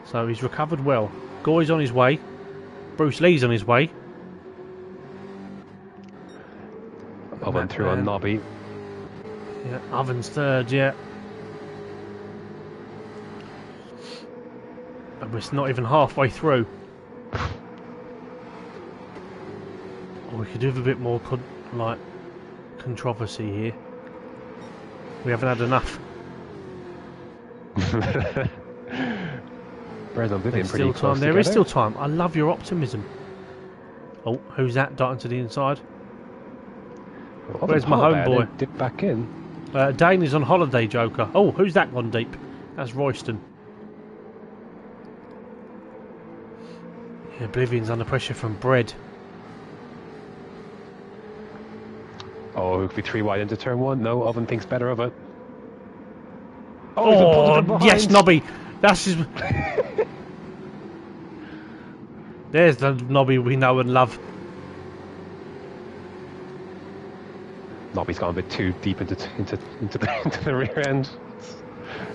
So he's recovered well. Goy's on his way. Bruce Lee's on his way. Oven through on Nobby. Yeah, Oven's third, yeah. And we're not even halfway through. Oh, we could do with a bit more controversy here. We haven't had enough. Whereas I'm pretty still close time. There together. is still time. I love your optimism. Oh, who's that darting to the inside? Well, where's my homeboy? Dip back in. Dane is on holiday, Joker. Oh, who's that gone deep? That's Royston. Yeah, Oblivion's under pressure from Bread. Oh, it could be 3 wide into turn 1. No, Oven thinks better of it. Oh, yes, Nobby. That's his... There's the Nobby we know and love. Nobby's gone a bit too deep into the rear end.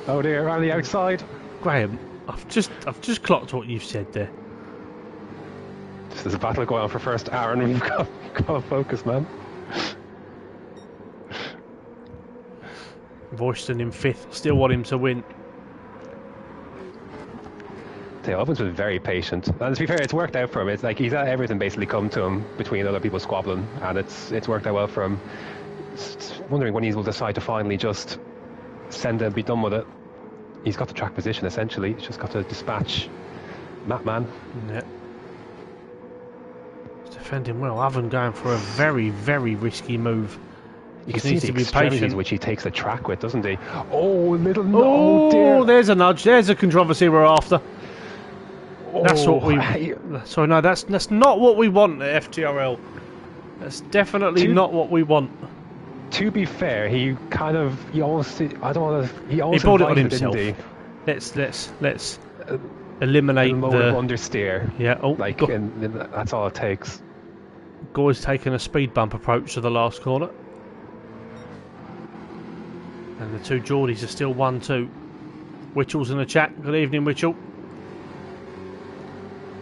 Oh dear, around the outside. Graham, I've just clocked what you've said there. There's a battle going on for first hour, and we've got to focus, man. Royston in 5th. Still want him to win. The Oven's been very patient, and to be fair, it's worked out for him. It's like he's had everything basically come to him between other people squabbling, and it's worked out well for him. Just wondering when he will decide to finally just send it and be done with it. He's got the track position essentially. He's just got to dispatch Matman. Yeah. He's defending well. Oven going for a very, very risky move. You can see the extremities which he takes the track with, doesn't he? Oh, little... Oh, dear. There's a nudge. There's a controversy we're after. Oh, that's what we... Sorry, no, that's not what we want at FTRL. That's definitely not what we want. To be fair, he almost... I don't want to... He almost brought it on himself. Didn't he? Let's eliminate the... understeer. Yeah, oh, that's all it takes. Gore's taken a speed bump approach to the last corner. And the two Geordies are still 1-2. Witchell's in the chat. Good evening, Witchell.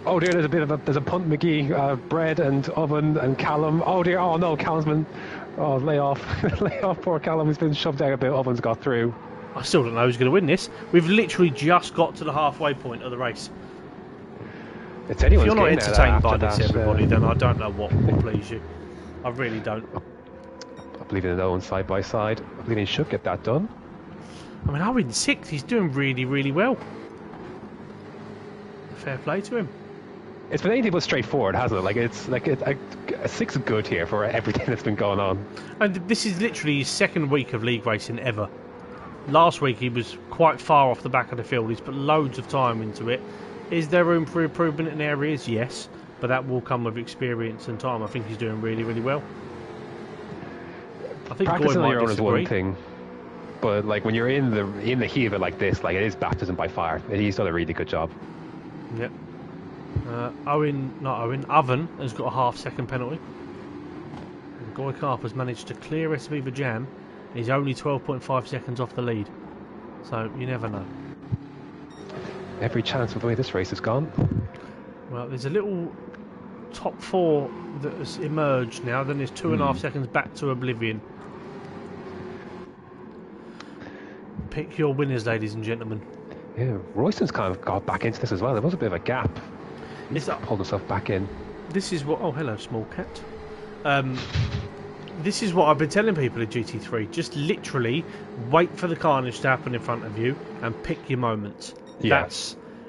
Oh dear, there's a punt McGee, Bread and Oven and Callum. Oh dear, oh no, Callum's been... Oh, lay off. Lay off, poor Callum. He's been shoved out a bit. Oven's got through. I still don't know who's going to win this. We've literally just got to the halfway point of the race. It's anyone's If you're not game entertained by that, this, everybody, then I don't know what will please you. I really don't. I believe in Owen side by side. I believe he should get that done. I mean, Owen's 6th. He's doing really, really well. Fair play to him. It's been anything but straightforward, hasn't it? Like it's like a 6 is good here for everything that's been going on. And this is literally his 2nd week of league racing ever. Last week he was quite far off the back of the field. He's put loads of time into it. Is there room for improvement in areas? Yes, but that will come with experience and time. I think he's doing really, really well. I think practicing on your own disagree. is one thing, but like when you're in the heat of it like this, like it is baptism by fire. He's done a really good job. Yep. Oven has got a half-second penalty. And Goy Carp has managed to clear SB the jam. He's only 12.5 seconds off the lead. So you never know. Every chance with the way this race has gone. Well, there's a little top 4 that has emerged now. Then there's 2.5 seconds back to Oblivion. Pick your winners, ladies and gentlemen. Yeah, Royston's kind of got back into this as well. There was a bit of a gap. He's pulled himself back in. This is what... Oh, hello, small cat. This is what I've been telling people at GT3. Just literally wait for the carnage to happen in front of you and pick your moments. Yeah.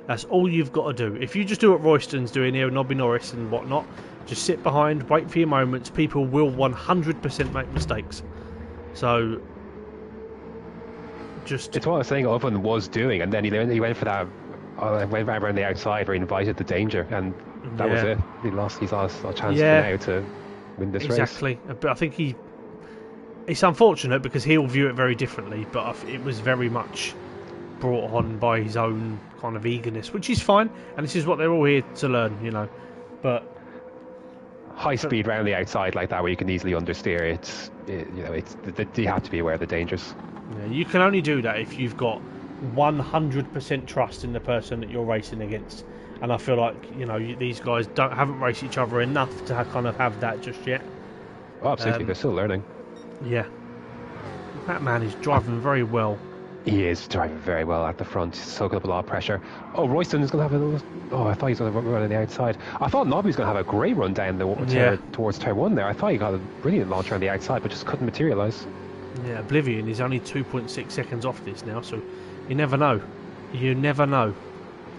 That's all you've got to do. If you just do what Royston's doing here, Nobby Norris and whatnot, just sit behind, wait for your moments. People will 100% make mistakes. So, just... It's what I was saying Owen was doing, and then he went for that, went around the outside where he invited the danger, and that was it. He lost a chance now to win this race. Exactly. But I think it's unfortunate because he'll view it very differently, but it was very much brought on by his own kind of eagerness, which is fine, and this is what they're all here to learn, you know. But high speed round the outside like that, where you can easily understeer, you have to be aware of the dangers. Yeah, you can only do that if you've got 100% trust in the person that you're racing against, and I feel like, you know, these guys haven't raced each other enough to kind of have that just yet. Oh, absolutely, they're still learning. Yeah, that man is driving very well. He is driving very well at the front, soaking up a lot of pressure. Oh, Royston is going to have I thought he was going to run on the outside. I thought Nobby was going to have a great run down towards turn 1 there. I thought he got a brilliant launch around the outside, but just couldn't materialise. Yeah, Oblivion is only 2.6 seconds off this now, so you never know. You never know.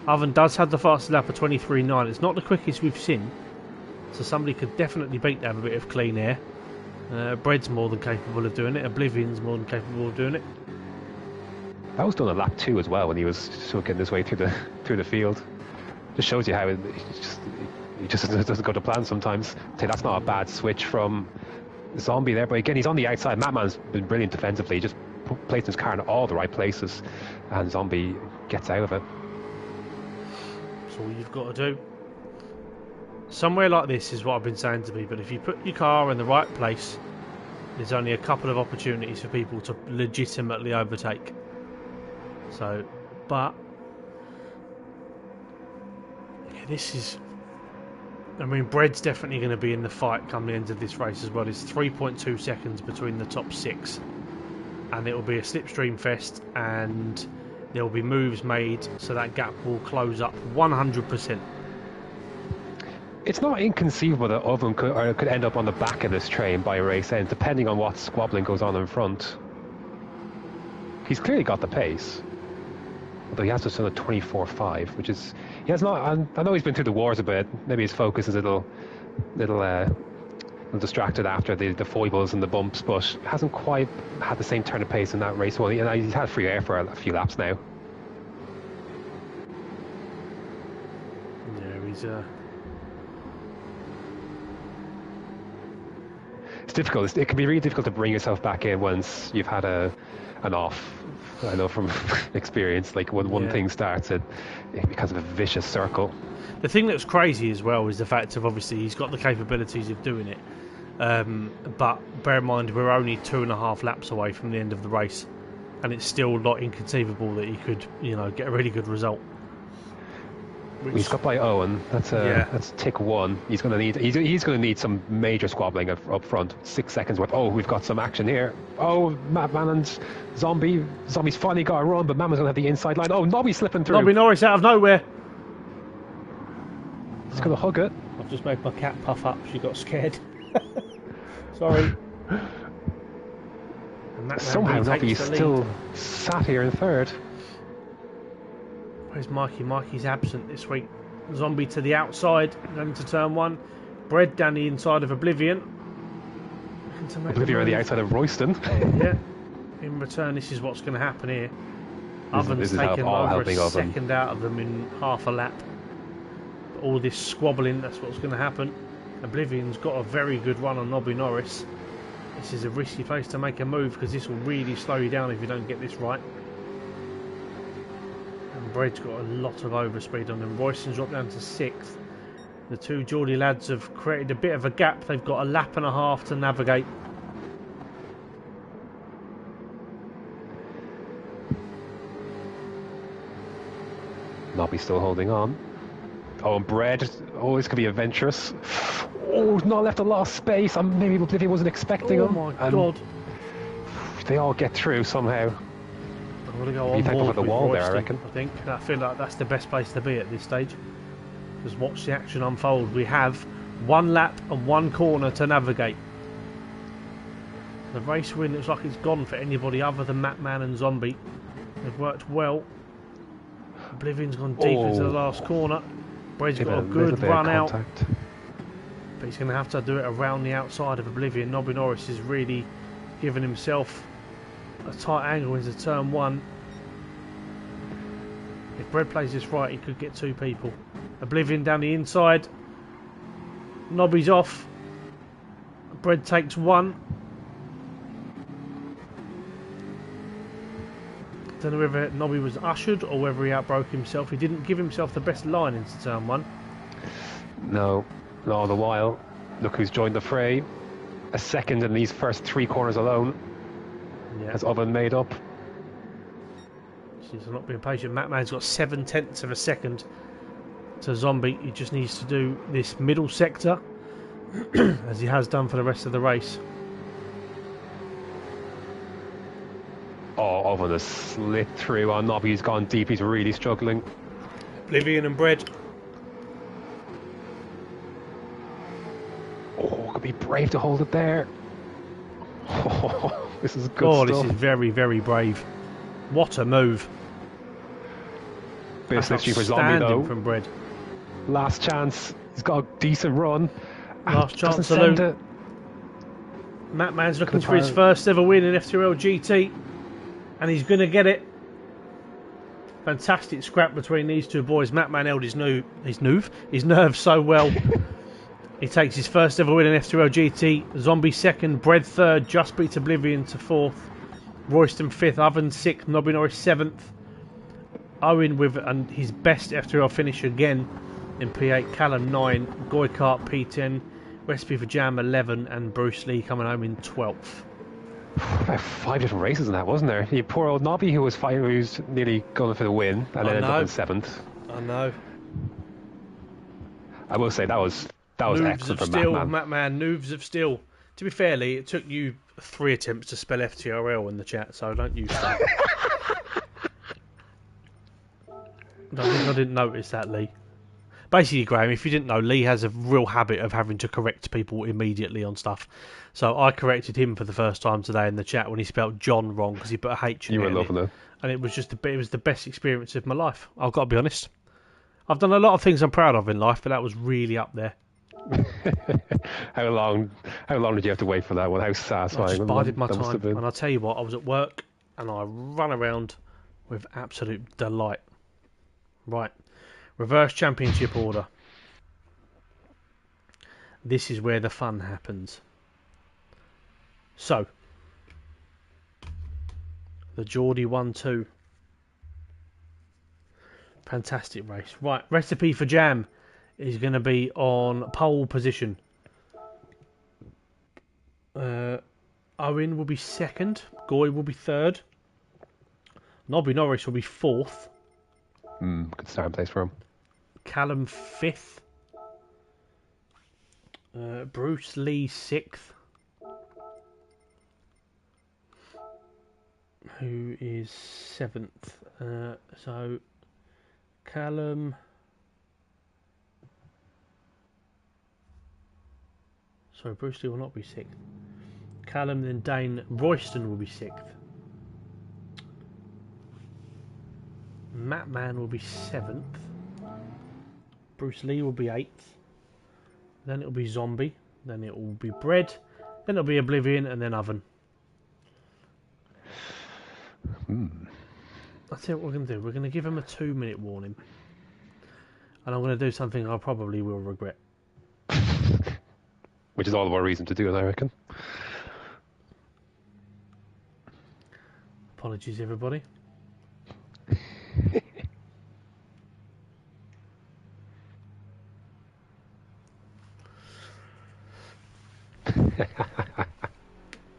Oven does have the fastest lap of 23.9. It's not the quickest we've seen, so somebody could definitely beat that with a bit of clean air. Bread's more than capable of doing it. Oblivion's more than capable of doing it. That was done on lap 2 as well, when he was getting his way through the field. Just shows you how it just doesn't go to plan sometimes. That's not a bad switch from Zombie there, but again, he's on the outside. Madman's been brilliant defensively. He just placed his car in all the right places, and Zombie gets out of it. That's all you've got to do. Somewhere like this is what I've been saying to people. If you put your car in the right place, there's only a couple of opportunities for people to legitimately overtake. So, but yeah, this is... I mean, Bread's definitely going to be in the fight come the end of this race as well. It's 3.2 seconds between the top 6. And it will be a slipstream fest, and there will be moves made, so that gap will close up 100%. It's not inconceivable that Oven could end up on the back of this train by race end, depending on what squabbling goes on in front. He's clearly got the pace, although he has just done a 24.5, which is... He has not... I know he's been through the wars a bit. Maybe his focus is a little distracted after the foibles and the bumps, but hasn't quite had the same turn of pace in that race. Well, he's had free air for a few laps now. Yeah, he's... It's difficult. It can be really difficult to bring yourself back in once you've had an off. I know from experience, like when one thing starts, it becomes a vicious circle. The thing that's crazy as well is the fact of, obviously, he's got the capabilities of doing it. But bear in mind, we're only 2.5 laps away from the end of the race, and it's still not inconceivable that he could, you know, get a really good result. He's got by Owen. That's tick 1. He's going to need some major squabbling up front. 6 seconds worth. Oh, we've got some action here. Oh, Madman and Zombie. Zombie's finally got a run, but Madman's going to have the inside line. Oh, Nobby's slipping through. Nobby Norris out of nowhere. He's going to hug it. I've just made my cat puff up. She got scared. Sorry. Somehow Nobby's still sat here in third. Where's Mikey? Mikey's absent this week. Zombie to the outside, going into turn 1. Bread down the inside of Oblivion. Oblivion on the outside of Royston. Yeah. In return, this is what's going to happen here. Oven's taken over a second out of them in half a lap. All this squabbling, that's what's going to happen. Oblivion's got a very good run on Nobby Norris. This is a risky place to make a move, because this will really slow you down if you don't get this right. Bread's got a lot of overspeed on them. Royston's dropped down to 6th. The two Geordie lads have created a bit of a gap. They've got a lap and a half to navigate. Nobby still holding on. Oh, and Bread. Oh, this could be adventurous. Oh, not left a lot of space. Maybe Oblivion wasn't expecting him. Oh my God. They all get through somehow. I'm going to go on board with the wall Royston, there, I reckon. I feel like that's the best place to be at this stage. Just watch the action unfold. We have 1 lap and 1 corner to navigate. The race win looks like it's gone for anybody other than Matman and Zombie. They've worked well. Oblivion's gone deep into the last corner. Bread's got a little good bit run of out. contact. But he's going to have to do it around the outside of Oblivion. Nobby Norris is really giving himself a tight angle into turn 1. If Bread plays this right, he could get 2 people. Oblivion down the inside. Nobby's off. Bread takes 1. Don't know whether Nobby was ushered or whether he outbroke himself. He didn't give himself the best line into turn 1. No, all the while, look who's joined the fray. A second in these first 3 corners alone. Yeah. Has Oven made up. He's not being patient. Matman's got 7/10 of a second to Zombie. He just needs to do this middle sector as he has done for the rest of the race. Oh, Oven has slipped through on Nobby. He's gone deep. He's really struggling. Oblivion and Bread. Oh, could be brave to hold it there. Oh, this is good Oh, stuff. this is very, very brave. What a move. Bit of That's slipstream for Zombie though. outstanding from Bread. Last chance. He's got a decent run. Last chance Doesn't saloon. send it. Matman's looking Good for his try. first ever win in FTRL GT. And he's going to get it. Fantastic scrap between these two boys. Matman held his nerves so well. He takes his first ever win in FTRL GT. Zombie second, Bread third, just beats Oblivion to 4th. Royston 5th, Oven 6th, Nobby Norris 7th. Owen with his best FTRL finish again in P8, Callum 9, Goykart P10, Recipe for Jam 11, and Bruce Lee coming home in 12th. About 5 different races in that, wasn't there? The poor old Nobby who was fighting, who was nearly going for the win, and then ended up in 7th. I know. I will say that was Noobs excellent of from Steel, Matman. Matman, Noobs of Steel. To be fair, Lee, it took you 3 attempts to spell FTRL in the chat, so don't use that. I didn't notice that, Lee. Basically, Graham, if you didn't know, Lee has a real habit of having to correct people immediately on stuff. So I corrected him for the first time today in the chat when he spelled John wrong because he put a H in it. You were loving it. And it was the best experience of my life. I've got to be honest. I've done a lot of things I'm proud of in life, but that was really up there. How long did you have to wait for that one? How satisfying. I just bided my that must have time. been. And I'll tell you what, I was at work and I run around with absolute delight. Right. Reverse championship order. This is where the fun happens. So, the Geordie 1-2. Fantastic race. Right, Recipe for Jam is going to be on pole position. Owen will be second. Goy will be third. Nobby Norris will be fourth. Good starting place for him. Callum 5th. Bruce Lee 6th. Who is 7th? So Callum. Sorry, Bruce Lee will not be 6th. Callum, then Dane Royston will be 6th. Matman will be 7th. Bruce Lee will be 8th. Then it'll be Zombie. Then it will be Bread. Then it'll be Oblivion, and then Oven. I'll tell you what we're going to do. We're going to give him a 2-minute warning. And I'm going to do something I probably will regret. Which is all the more reason to do it, I reckon. Apologies, everybody.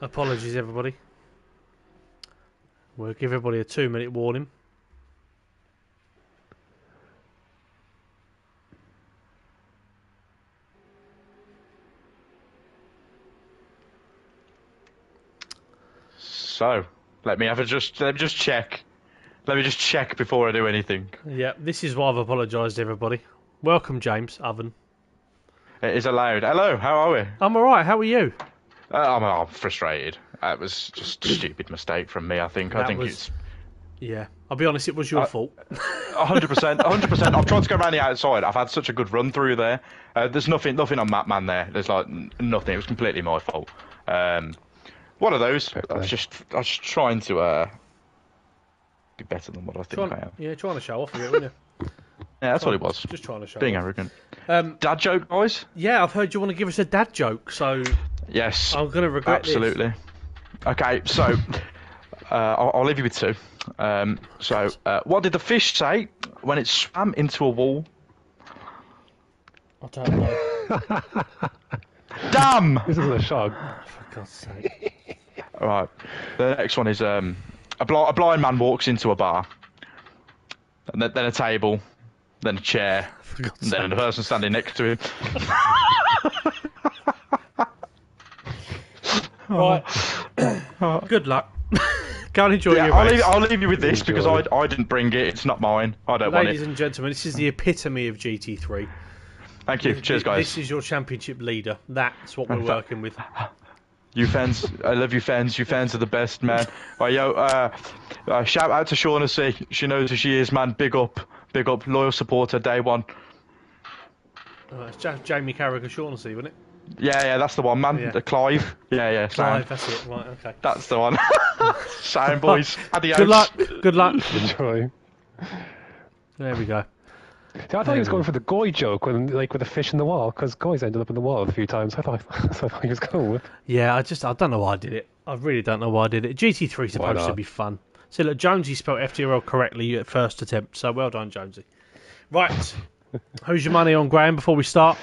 Apologies, everybody. We'll give everybody a 2-minute warning. So, let me just check. Let me just check before I do anything. Yeah, this is why I've apologised, everybody. Welcome, James Oven. It is allowed. Hello, how are we? I'm alright, how are you? I'm frustrated. It was just a stupid mistake from me, I think. Yeah, I'll be honest, it was your fault. 100%, 100%. I've tried to go around the outside. I've had such a good run through there. There's nothing on Map Man there. There's like nothing. It was completely my fault. One of those. I was just trying to be better than what I think I am. Yeah, trying to show off a bit, weren't you? Yeah, that's what it was. Just trying to show Being off. arrogant. Dad joke, boys? Yeah, I've heard you want to give us a dad joke, so Yes. I'm going to regret absolutely. this. Okay, so I'll leave you with two. What did the fish say when it swam into a wall? I don't know. Damn! This is a shock. For God's sake. Alright, the next one is a blind man walks into a bar, and then a table, then a chair, and then a person standing next to him. Right. Good luck. Go and enjoy your race. I'll leave you with this because I didn't bring it. It's not mine. I don't want it. Ladies and gentlemen, this is the epitome of GT3. Thank you. Cheers, guys. This is your championship leader. That's what we're working with. You fans, I love you fans. You fans are the best, man. Shout out to Shaughnessy. She knows who she is, man. Big up, loyal supporter, day one. It's Jamie Carragher Shaughnessy, wasn't it? Yeah, that's the one, man. Yeah. Clive. Yeah, Clive, that's it. Right, okay. That's the one. Sound, boys. Adios. Good luck. Enjoy. There we go. See, I thought he was going for the Goy joke with the fish in the wall, because Goy's ended up in the wall a few times. That's what I thought he was going with. Yeah, I don't know why I did it. I really don't know why I did it. GT3 is supposed to be fun. So look, Jonesy spelled FTRL correctly at first attempt, so well done, Jonesy. Right, who's your money on, Graham, before we start?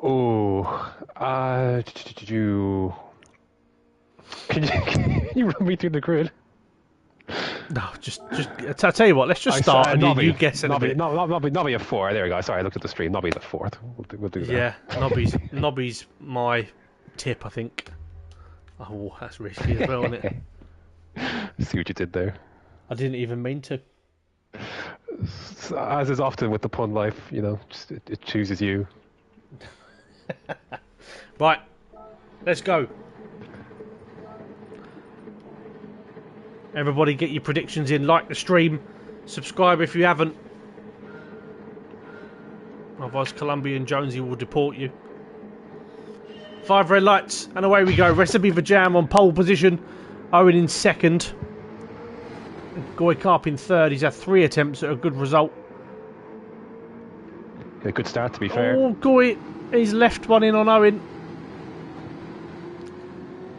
Oh, can you run me through the grid? No, just. I'll tell you what. Let's just start and you guess it. Nobby a 4. There we go. Sorry, I looked at the stream. Nobby's a 4th. We'll do that. Yeah, Nobby's my tip, I think. Oh, that's risky as well, isn't it? See what you did there. I didn't even mean to. As is often with the pun life, just it chooses you. Right, let's go. Everybody get your predictions in, like the stream, subscribe if you haven't. Otherwise Columbia and Jonesy will deport you. 5 red lights and away we go. Recipe for Jam on pole position. Owen in second. Goy Carp in third. He's had 3 attempts at a good result. A good start, to be fair. Oh, Goy, he's left one in on Owen.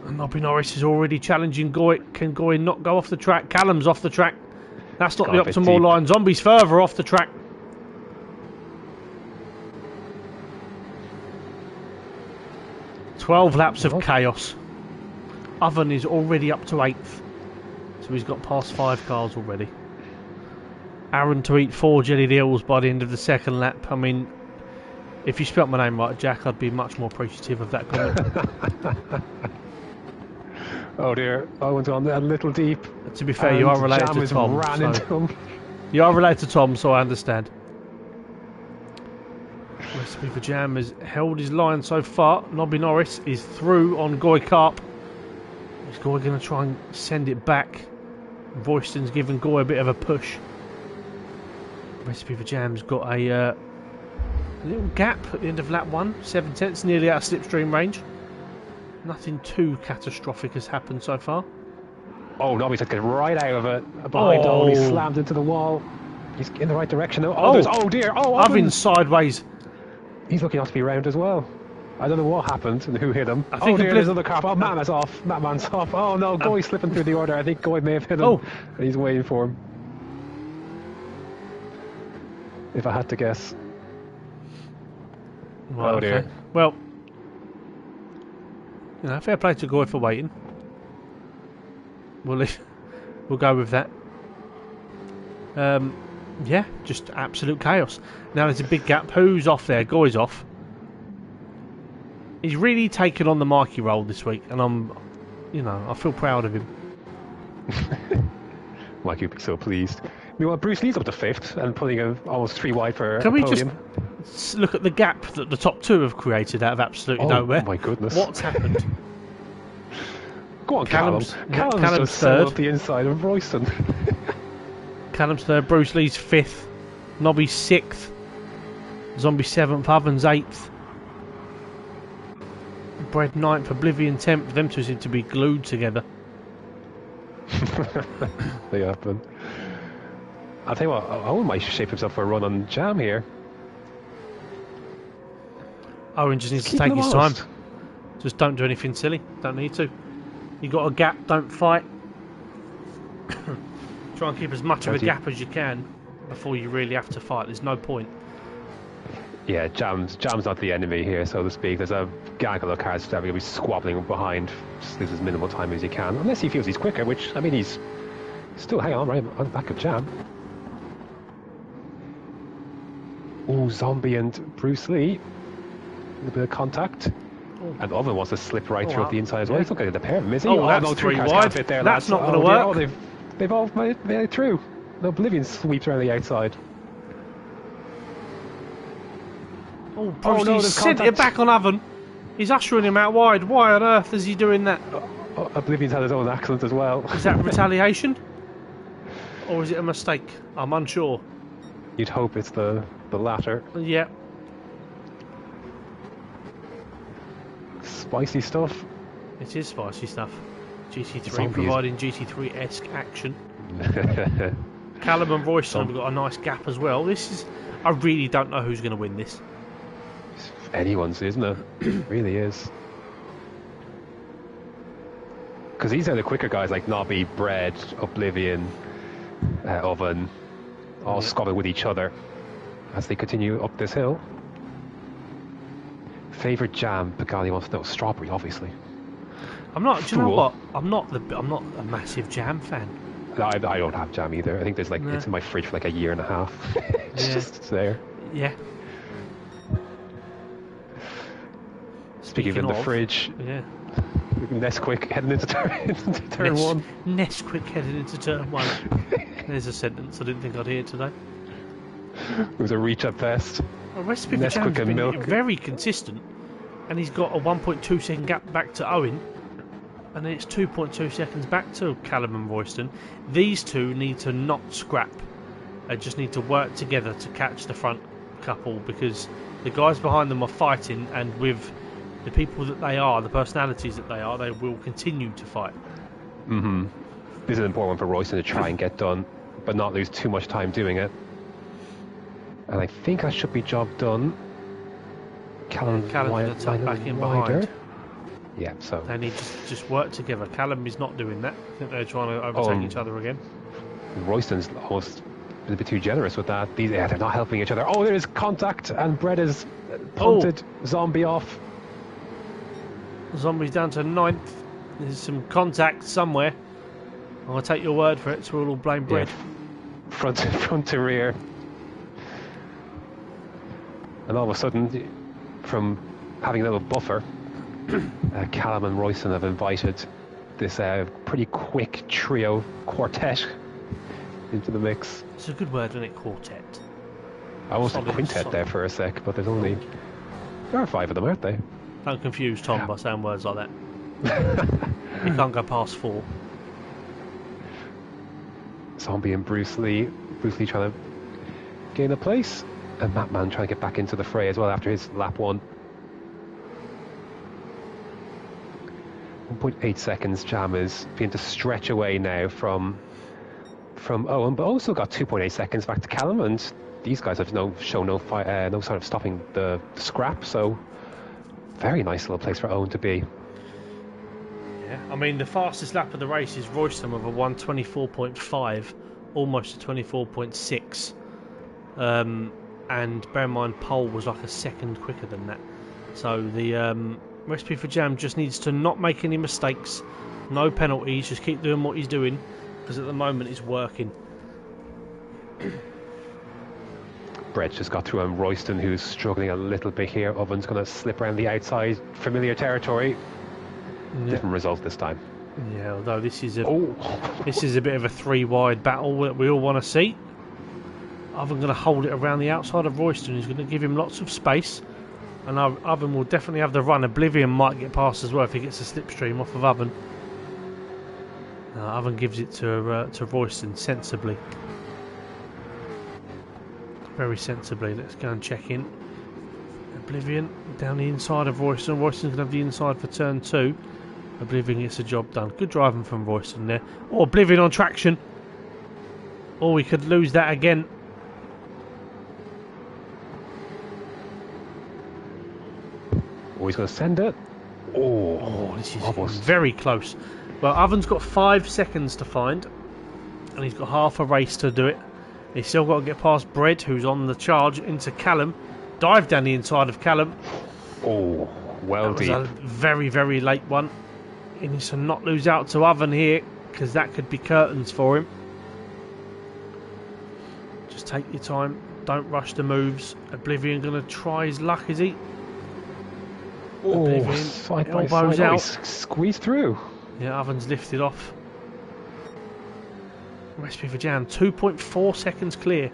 And Nobby Norris is already challenging Goy. Can Goy not go off the track? Callum's off the track. That's not the optimal line. Zombie's further off the track. "12 laps of chaos." Oven is already up to 8th. So he's got past 5 cars already. Aaron to eat 4 jellied eels by the end of the second lap. I mean, if you spelt my name right, Jack, I'd be much more appreciative of that comment. Oh dear, Owen's gone a little deep. To be fair, you are related to Tom. You are related to Tom, so I understand. Recipe for Jam has held his line so far. Nobby Norris is through on Goy Carp. Is Goy going to try and send it back? Royston's given Goy a bit of a push. Recipe for Jam's got a little gap at the end of lap 1. 7/10, nearly out of slipstream range. Nothing too catastrophic has happened so far. Oh, Nobby's had to get right out of it. Behind Owen, he's slammed into the wall. He's in the right direction now. Oh dear. Oh, Owen's sideways. He's lucky not to be round as well. I don't know what happened and who hit him. I think there's another car. Oh, Matman's off. Matman's off. Oh no, Goy's slipping through the order. I think Goy may have hit him. And he's waiting for him. If I had to guess. Right, dear. Okay. Well, fair play to Goy for waiting. We'll go with that. Yeah, just absolute chaos. Now there's a big gap. Who's off there? Goy's off. He's really taken on the Mikey role this week, and I feel proud of him. Mikey would be so pleased. Meanwhile, Bruce Lee's up to 5th and pulling almost 3 wide for a podium. Can we just look at the gap that the top 2 have created out of absolutely nowhere? Oh my goodness. What's happened? Go on, Callum's just third. up the inside of Royston. Callum's third, Bruce Lee's 5th, Nobby's 6th, Zombie 7th, Ovens 8th, Bread 9th, Oblivion 10th. Them two seem to be glued together. They happen. I'll tell you what, Owen might shape himself for a run on Jam here. Owen just needs to take his time. Just don't do anything silly. Don't need to. You got a gap, don't fight. Try and keep as much of a gap as you can before you really have to fight. There's no point. Yeah, Jam's not the enemy here, so to speak. There's a gaggle of cars that will be squabbling behind. Just leaves as minimal time as he can, unless he feels he's quicker. Which, I mean, he's still hanging on right on the back of Jam. Oh, Zombie and Bruce Lee. A little bit of contact. Oh. And Oven wants to slip right through the inside as well. He's not going to get the pair of them, is he? Oh, that's no, 3 wide. Fit there, that's not going to work. Yeah, they've all made it through. The Oblivion sweeps around the outside. Oh, Bruce Lee's sent it back on Oven. He's ushering him out wide. Why on earth is he doing that? Oblivion's had his own accident as well. Is that retaliation? Or is it a mistake? I'm unsure. You'd hope it's the latter. Yeah. Spicy stuff. It is spicy stuff. GT3 providing GT3-esque action. Callum and Royston have got a nice gap as well. I really don't know who's going to win this. It's anyone's, isn't it? It really is. Because these are the quicker guys like Nobby, Bread, Oblivion, Oven, all squabbling with each other as they continue up this hill. Favourite jam? Pagani wants to know. Strawberry, obviously. I'm not. Do you know what? I'm not a massive jam fan. No, I don't have jam either. I think there's it's in my fridge for like a year and a half. It's just there. Yeah. Speaking of in the fridge. Yeah. Nesquik heading into turn 1. Nesquik heading into turn 1. There's a sentence I didn't think I'd hear today. It was a reach at best. A recipe for Jam's been very consistent, and he's got a 1.2 second gap back to Owen, and then it's 2.2 seconds back to Callum and Royston. These two need to not scrap. They just need to work together to catch the front couple, because the guys behind them are fighting, and with the people that they are, the personalities that they are, they will continue to fight. Mm-hmm. This is an important one for Royston to try and get done, but not lose too much time doing it. And I think that should be job done. Callum's going to tuck back in behind. Yeah, so they need to just work together. Callum is not doing that. I think they're trying to overtake each other again. Royston's almost a bit too generous with that. They're not helping each other. Oh, there is contact, and Brett has punted Zombie off. Zombie's down to 9th. There's some contact somewhere. I'm going to take your word for it, so we'll all blame Brett. Yeah. Front to rear. And all of a sudden, from having a little buffer, Callum and Royston have invited this pretty quick trio quartet into the mix. It's a good word, isn't it? Quartet. I almost said quintet there for a sec, but there are 5 of them, aren't they? Don't confuse Tom by saying words like that. You can't go past 4. Zombie and Bruce Lee. Bruce Lee trying to gain a place. And Matman trying to get back into the fray as well after his lap 1. 1.8 seconds. Jam is beginning to stretch away now from Owen, but also got 2.8 seconds back to Callum, and these guys have shown no sign of stopping the scrap. So very nice little place for Owen to be. Yeah, I mean the fastest lap of the race is Royston with a 1:24.5, almost a 24.6. And bear in mind, Pole was like a second quicker than that. So the recipe for Jam just needs to not make any mistakes, no penalties, just keep doing what he's doing, because at the moment it's working. Brett just got through on Royston, who's struggling a little bit here. Oven's going to slip around the outside, familiar territory. Yeah. Different result this time. Yeah, although this is a bit of a 3-wide battle that we all want to see. Oven going to hold it around the outside of Royston. He's going to give him lots of space, and Oven will definitely have the run. Oblivion might get past as well if he gets a slipstream off of Oven. Oven gives it to Royston sensibly. very sensibly. Let's go and check in. Oblivion down the inside of Royston. Royston's going to have the inside for turn 2. Oblivion gets the job done. Good driving from Royston there. Oh, Oblivion on traction. Oh, we could lose that again. Oh, he's going to send it. Oh, this is almost very close. Well, Oven's got 5 seconds to find, and he's got half a race to do it. He's still got to get past Bread, who's on the charge, into Callum. Dive down the inside of Callum. Oh, well deep. That was a very, very late one. He needs to not lose out to Oven here, because that could be curtains for him. Just take your time. Don't rush the moves. Oblivion going to try his luck, is he? Oh, Oblivion, side by elbows side. out. Oh, squeezed through. Yeah, Oven's lifted off. Recipe for Jam, 2.4 seconds clear.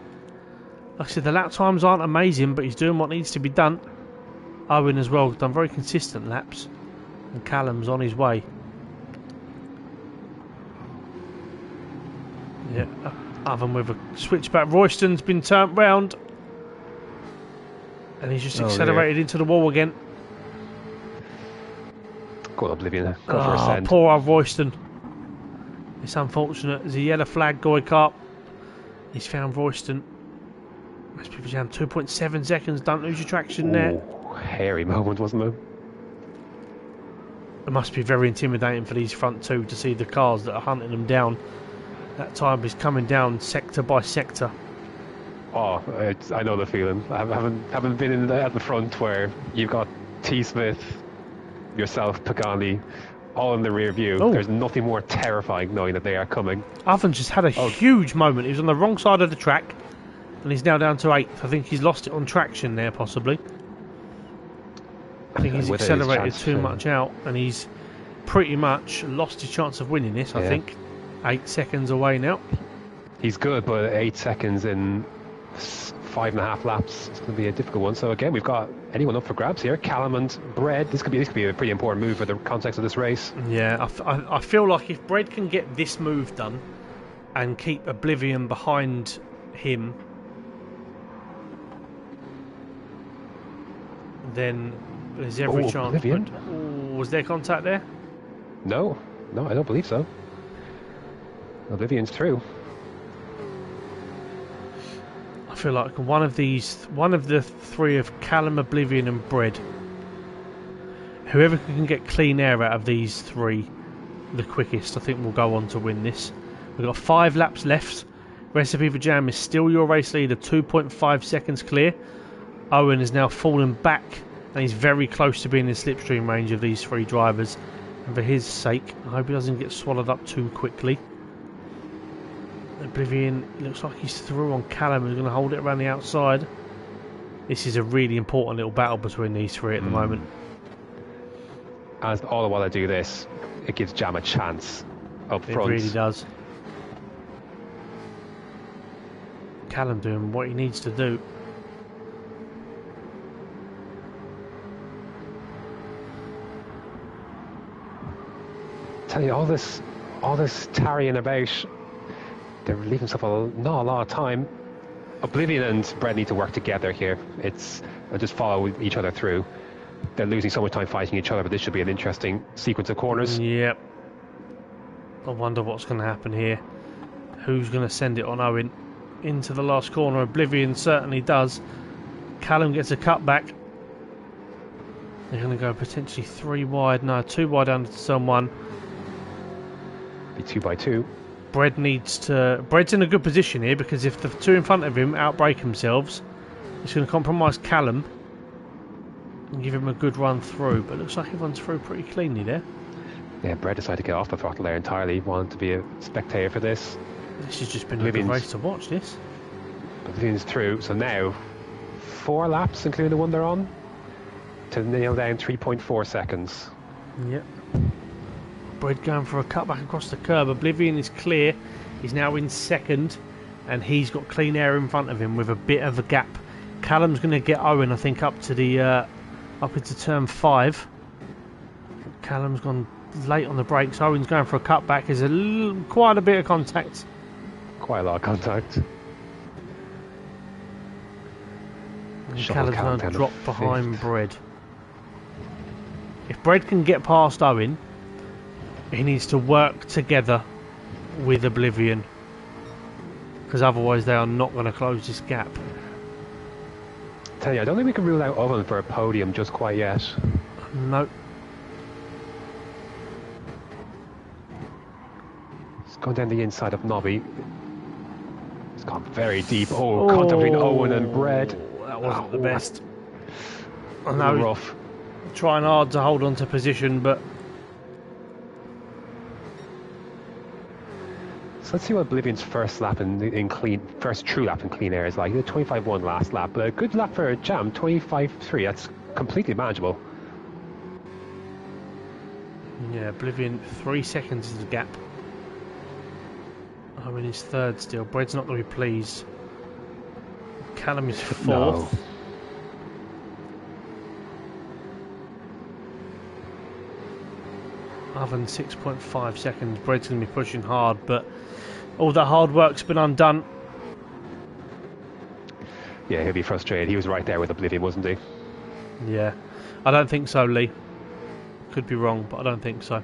Like I said, the lap times aren't amazing, but he's doing what needs to be done. Owen as well, done very consistent laps. And Callum's on his way. Yeah, Oven with a switchback. Royston's been turned round. And he's just accelerated into the wall again. Go on, Oblivion. Go for a send. Poor old Royston. It's unfortunate. There's a yellow flag going up. He's found Royston. Recipe for Jam, 2.7 seconds. Don't lose your traction there. Hairy moment, wasn't it? It must be very intimidating for these front two to see the cars that are hunting them down. That time is coming down sector by sector. Oh, I know the feeling. I haven't been at the front where you've got T. Smith, yourself, Pagani, all in the rear view. Oh. There's nothing more terrifying knowing that they are coming. Oven just had a huge moment. He was on the wrong side of the track, and he's now down to 8th. I think he's lost it on traction there, possibly. I think he's accelerated too much out, and he's pretty much lost his chance of winning this, I think. 8 seconds away now. He's good, but 8 seconds in 5.5 laps, it's going to be a difficult one. So again, we've got anyone up for grabs here. Callum and Bread. This could be a pretty important move for the context of this race. Yeah, I feel like if Bread can get this move done and keep Oblivion behind him, then there's every chance. Oblivion? Was there contact there? No, I don't believe so. Oblivion's through. I feel like one of the three of Callum, Oblivion and Bread, whoever can get clean air out of these three the quickest, I think will go on to win this. We've got 5 laps left. Recipe for Jam is still your race leader, 2.5 seconds clear. Owen has now fallen back, and he's very close to being in slipstream range of these 3 drivers. And for his sake, I hope he doesn't get swallowed up too quickly. Oblivion looks like he's through on Callum, who's going to hold it around the outside. This is a really important little battle between these 3 at the moment. As all the while I do this, it gives Jam a chance up front. It really does. Callum doing what he needs to do. Tell you, all this tarrying about, they're leaving themselves not a lot of time. Oblivion and Brett need to work together here. They'll just follow each other through. They're losing so much time fighting each other, but this should be an interesting sequence of corners. Yep. I wonder what's going to happen here. Who's going to send it on Owen into the last corner? Oblivion certainly does. Callum gets a cutback. They're going to go potentially 3 wide. No, 2 wide under turn 1. Be 2 by 2. Bread's in a good position here, because if the 2 in front of him outbrake themselves, it's going to compromise Callum and give him a good run through. But it looks like he runs through pretty cleanly there. Yeah, Brett decided to get off the throttle there entirely. He wanted to be a spectator for this. This has just been a good race to watch, this. Oblivion's through, so now 4 laps, including the one they're on, to nail down 3.4 seconds. Yep. Bread going for a cutback across the curb. Oblivion is clear. He's now in 2nd, and he's got clean air in front of him with a bit of a gap. Callum's going to get Owen, I think, up into turn 5. Callum's gone late on the brakes. Owen's going for a cutback. There's quite a bit of contact. Quite a lot of contact. Shuttle Callum's going to down to drop fifth. behind Bread. If Bread can get past Owen, he needs to work together with Oblivion, because otherwise they are not going to close this gap. Tell you, I don't think we can rule out Owen for a podium just quite yet. No. It's going down the inside of Nobby. It's gone very deep. Oh, contact between Owen and Bread. That wasn't the best. I A know, little rough. trying hard to hold on to position, but So let's see what Oblivion's first lap in clean, first true lap in clean air is like. 25.1 last lap, but a good lap for a Jam. 25.3. That's completely manageable. yeah, Oblivion 3 seconds is the gap. Owen is third still. Bread's not going to be pleased. Callum is fourth. No. Oven 6.5 seconds. Bread's going to be pushing hard, but all that hard work's been undone. Yeah, he'll be frustrated. He was right there with Oblivion, wasn't he? Yeah, I don't think so, Lee. Could be wrong, but I don't think so.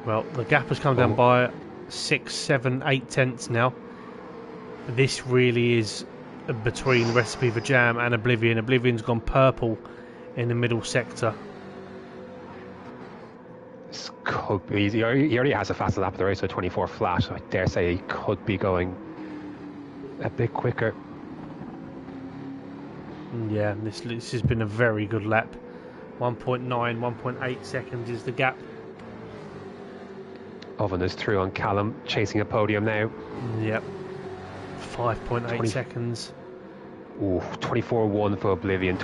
Well, the gap has come down by 6, 7, 8 tenths now. This really is between Recipe for Jam and Oblivion. Oblivion's gone purple in the middle sector. This could be. He already has a fastest lap of the race, so 24 flat. I dare say he could be going a bit quicker. Yeah, this has been a very good lap. 1.9, 1.8 seconds is the gap. Oven is through on Callum, chasing a podium now. Yep. 5.8 20 seconds. Ooh, 24.1 for Oblivion.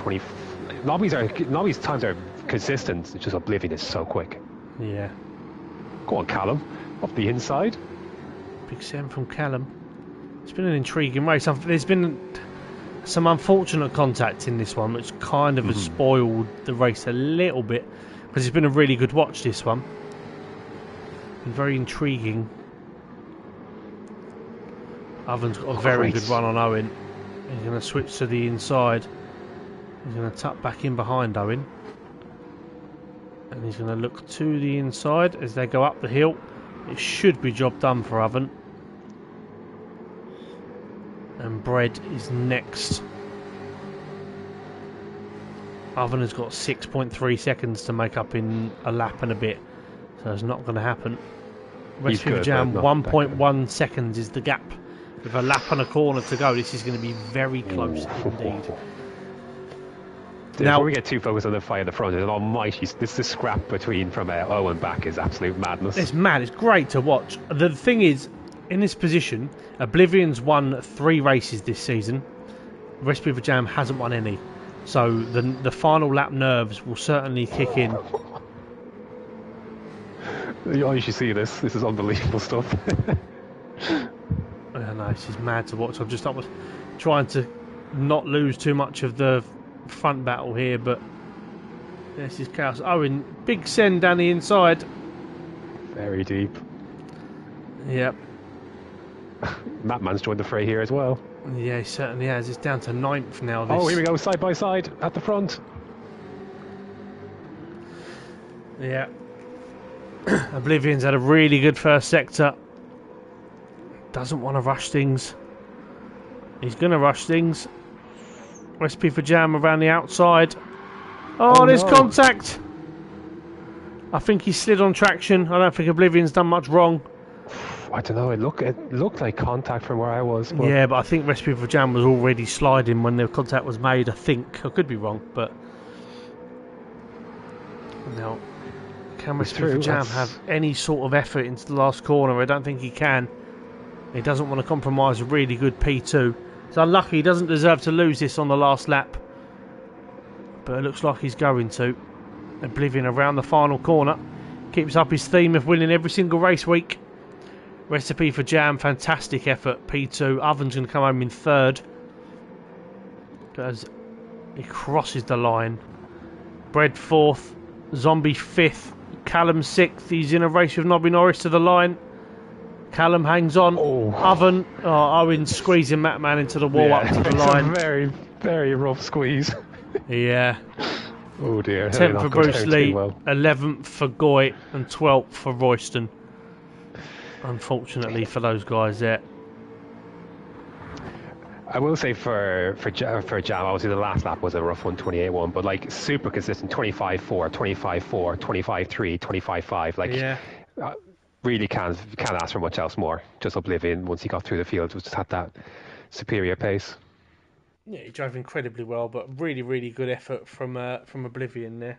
Nobby's times are consistent. It's just Oblivion is so quick. Yeah. Go on, Callum, up the inside. Big 7 from Callum. It's been an intriguing race. There's been some unfortunate contact in this one, which kind of has spoiled the race a little bit, because it's been a really good watch, this one. Been very intriguing. Oven's got a very good run on Owen. He's going to switch to the inside. He's going to tuck back in behind Owen. And he's going to look to the inside as they go up the hill. It should be job done for Oven. And Bread is next. Oven has got 6.3 seconds to make up in a lap and a bit. So it's not going to happen. Recipe for Jam, 1.1 seconds is the gap. With a lap and a corner to go, this is going to be very close indeed. Before we get too focused on the fight at the front, it's an almighty. This scrap between from Owen back is absolute madness. It's mad. It's great to watch. The thing is, in this position, Oblivion's won 3 races this season. Recipe for Jam hasn't won any. So the final lap nerves will certainly kick in. You should see this. This is unbelievable stuff. I know, this is mad to watch. I was trying to not lose too much of the front battle here, but this is chaos. Owen, big send down the inside. Very deep. Yep. That man's joined the fray here as well. Yeah, he certainly has. It's down to 9th now. This. Oh, here we go, side by side at the front. Yeah. Oblivion's had a really good first sector. Doesn't want to rush things. He's going to rush things. Recipe for Jam around the outside. Oh, there's contact. I think he slid on traction. I don't think Oblivion's done much wrong. I don't know. It looked like contact from where I was. But... Yeah, but I think Recipe for Jam was already sliding when the contact was made. I think. I could be wrong, but now can Recipe for Jam have any sort of effort into the last corner? I don't think he can. He doesn't want to compromise a really good P2. It's unlucky. He doesn't deserve to lose this on the last lap, but it looks like he's going to. Oblivion around the final corner. Keeps up his theme of winning every single race week. Recipe for Jam, fantastic effort. P2. Oven's going to come home in 3rd. As he crosses the line. Bread 4th. Zombie 5th. Callum 6th. He's in a race with Nobby Norris to the line. Callum hangs on. Oh. Owen squeezing Matt Man into the wall up to the it's line. a very, very rough squeeze. Yeah. Oh dear. 10th for Bruce Lee, well. 11th for Goy, and 12th for Royston. Unfortunately for those guys there. I will say for Jam, obviously the last lap was a rough one, 28-1, but like super consistent, 25-4, 25-4, 25-3, 25-5. Like, yeah. Really can't ask for much else more. Just Oblivion, once he got through the field, just had that superior pace. Yeah, he drove incredibly well, but really, really good effort from Oblivion there.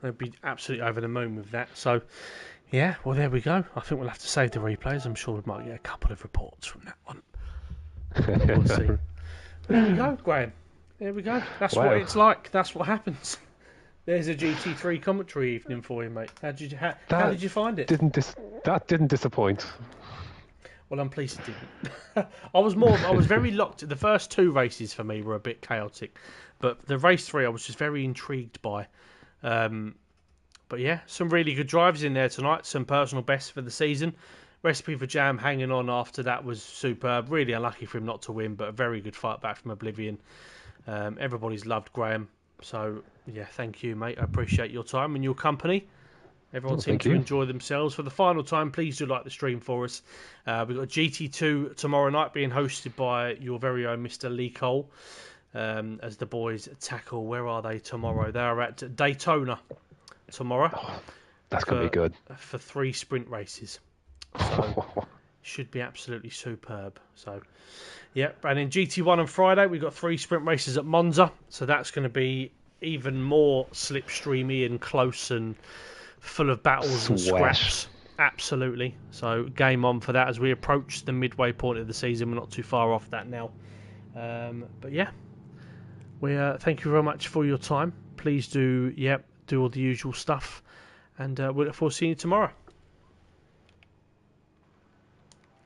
They'd be absolutely over the moon with that. So, yeah, well, there we go. I think we'll have to save the replays. I'm sure we might get a couple of reports from that one. We'll see. There we go, Graham. There we go. That's what it's like. That's what happens. There's a GT3 commentary evening for you, mate. How did you find it? That didn't disappoint. Well, I'm pleased it didn't. I was very locked. The first two races for me were a bit chaotic, but the race 3 I was just very intrigued by. But yeah, some really good drives in there tonight. Some personal bests for the season. Recipe for Jam hanging on after that was superb. Really unlucky for him not to win, but a very good fight back from Oblivion. Everybody's loved Graham. So, yeah, thank you, mate. I appreciate your time and your company. Everyone seemed to enjoy themselves. For the final time, please do like the stream for us. We've got GT2 tomorrow night being hosted by your very own Mr. Lee Cole as the boys tackle. Where are they tomorrow? They are at Daytona tomorrow. Oh, that's going to be good. For 3 sprint races. So, should be absolutely superb. So, yeah. And in GT1 on Friday, we've got 3 sprint races at Monza. So that's going to be even more slipstreamy and close and full of battles and scraps. Absolutely. So game on for that as we approach the midway point of the season. We're not too far off that now. But yeah, we thank you very much for your time. Please do all the usual stuff, and we look forward to seeing you tomorrow.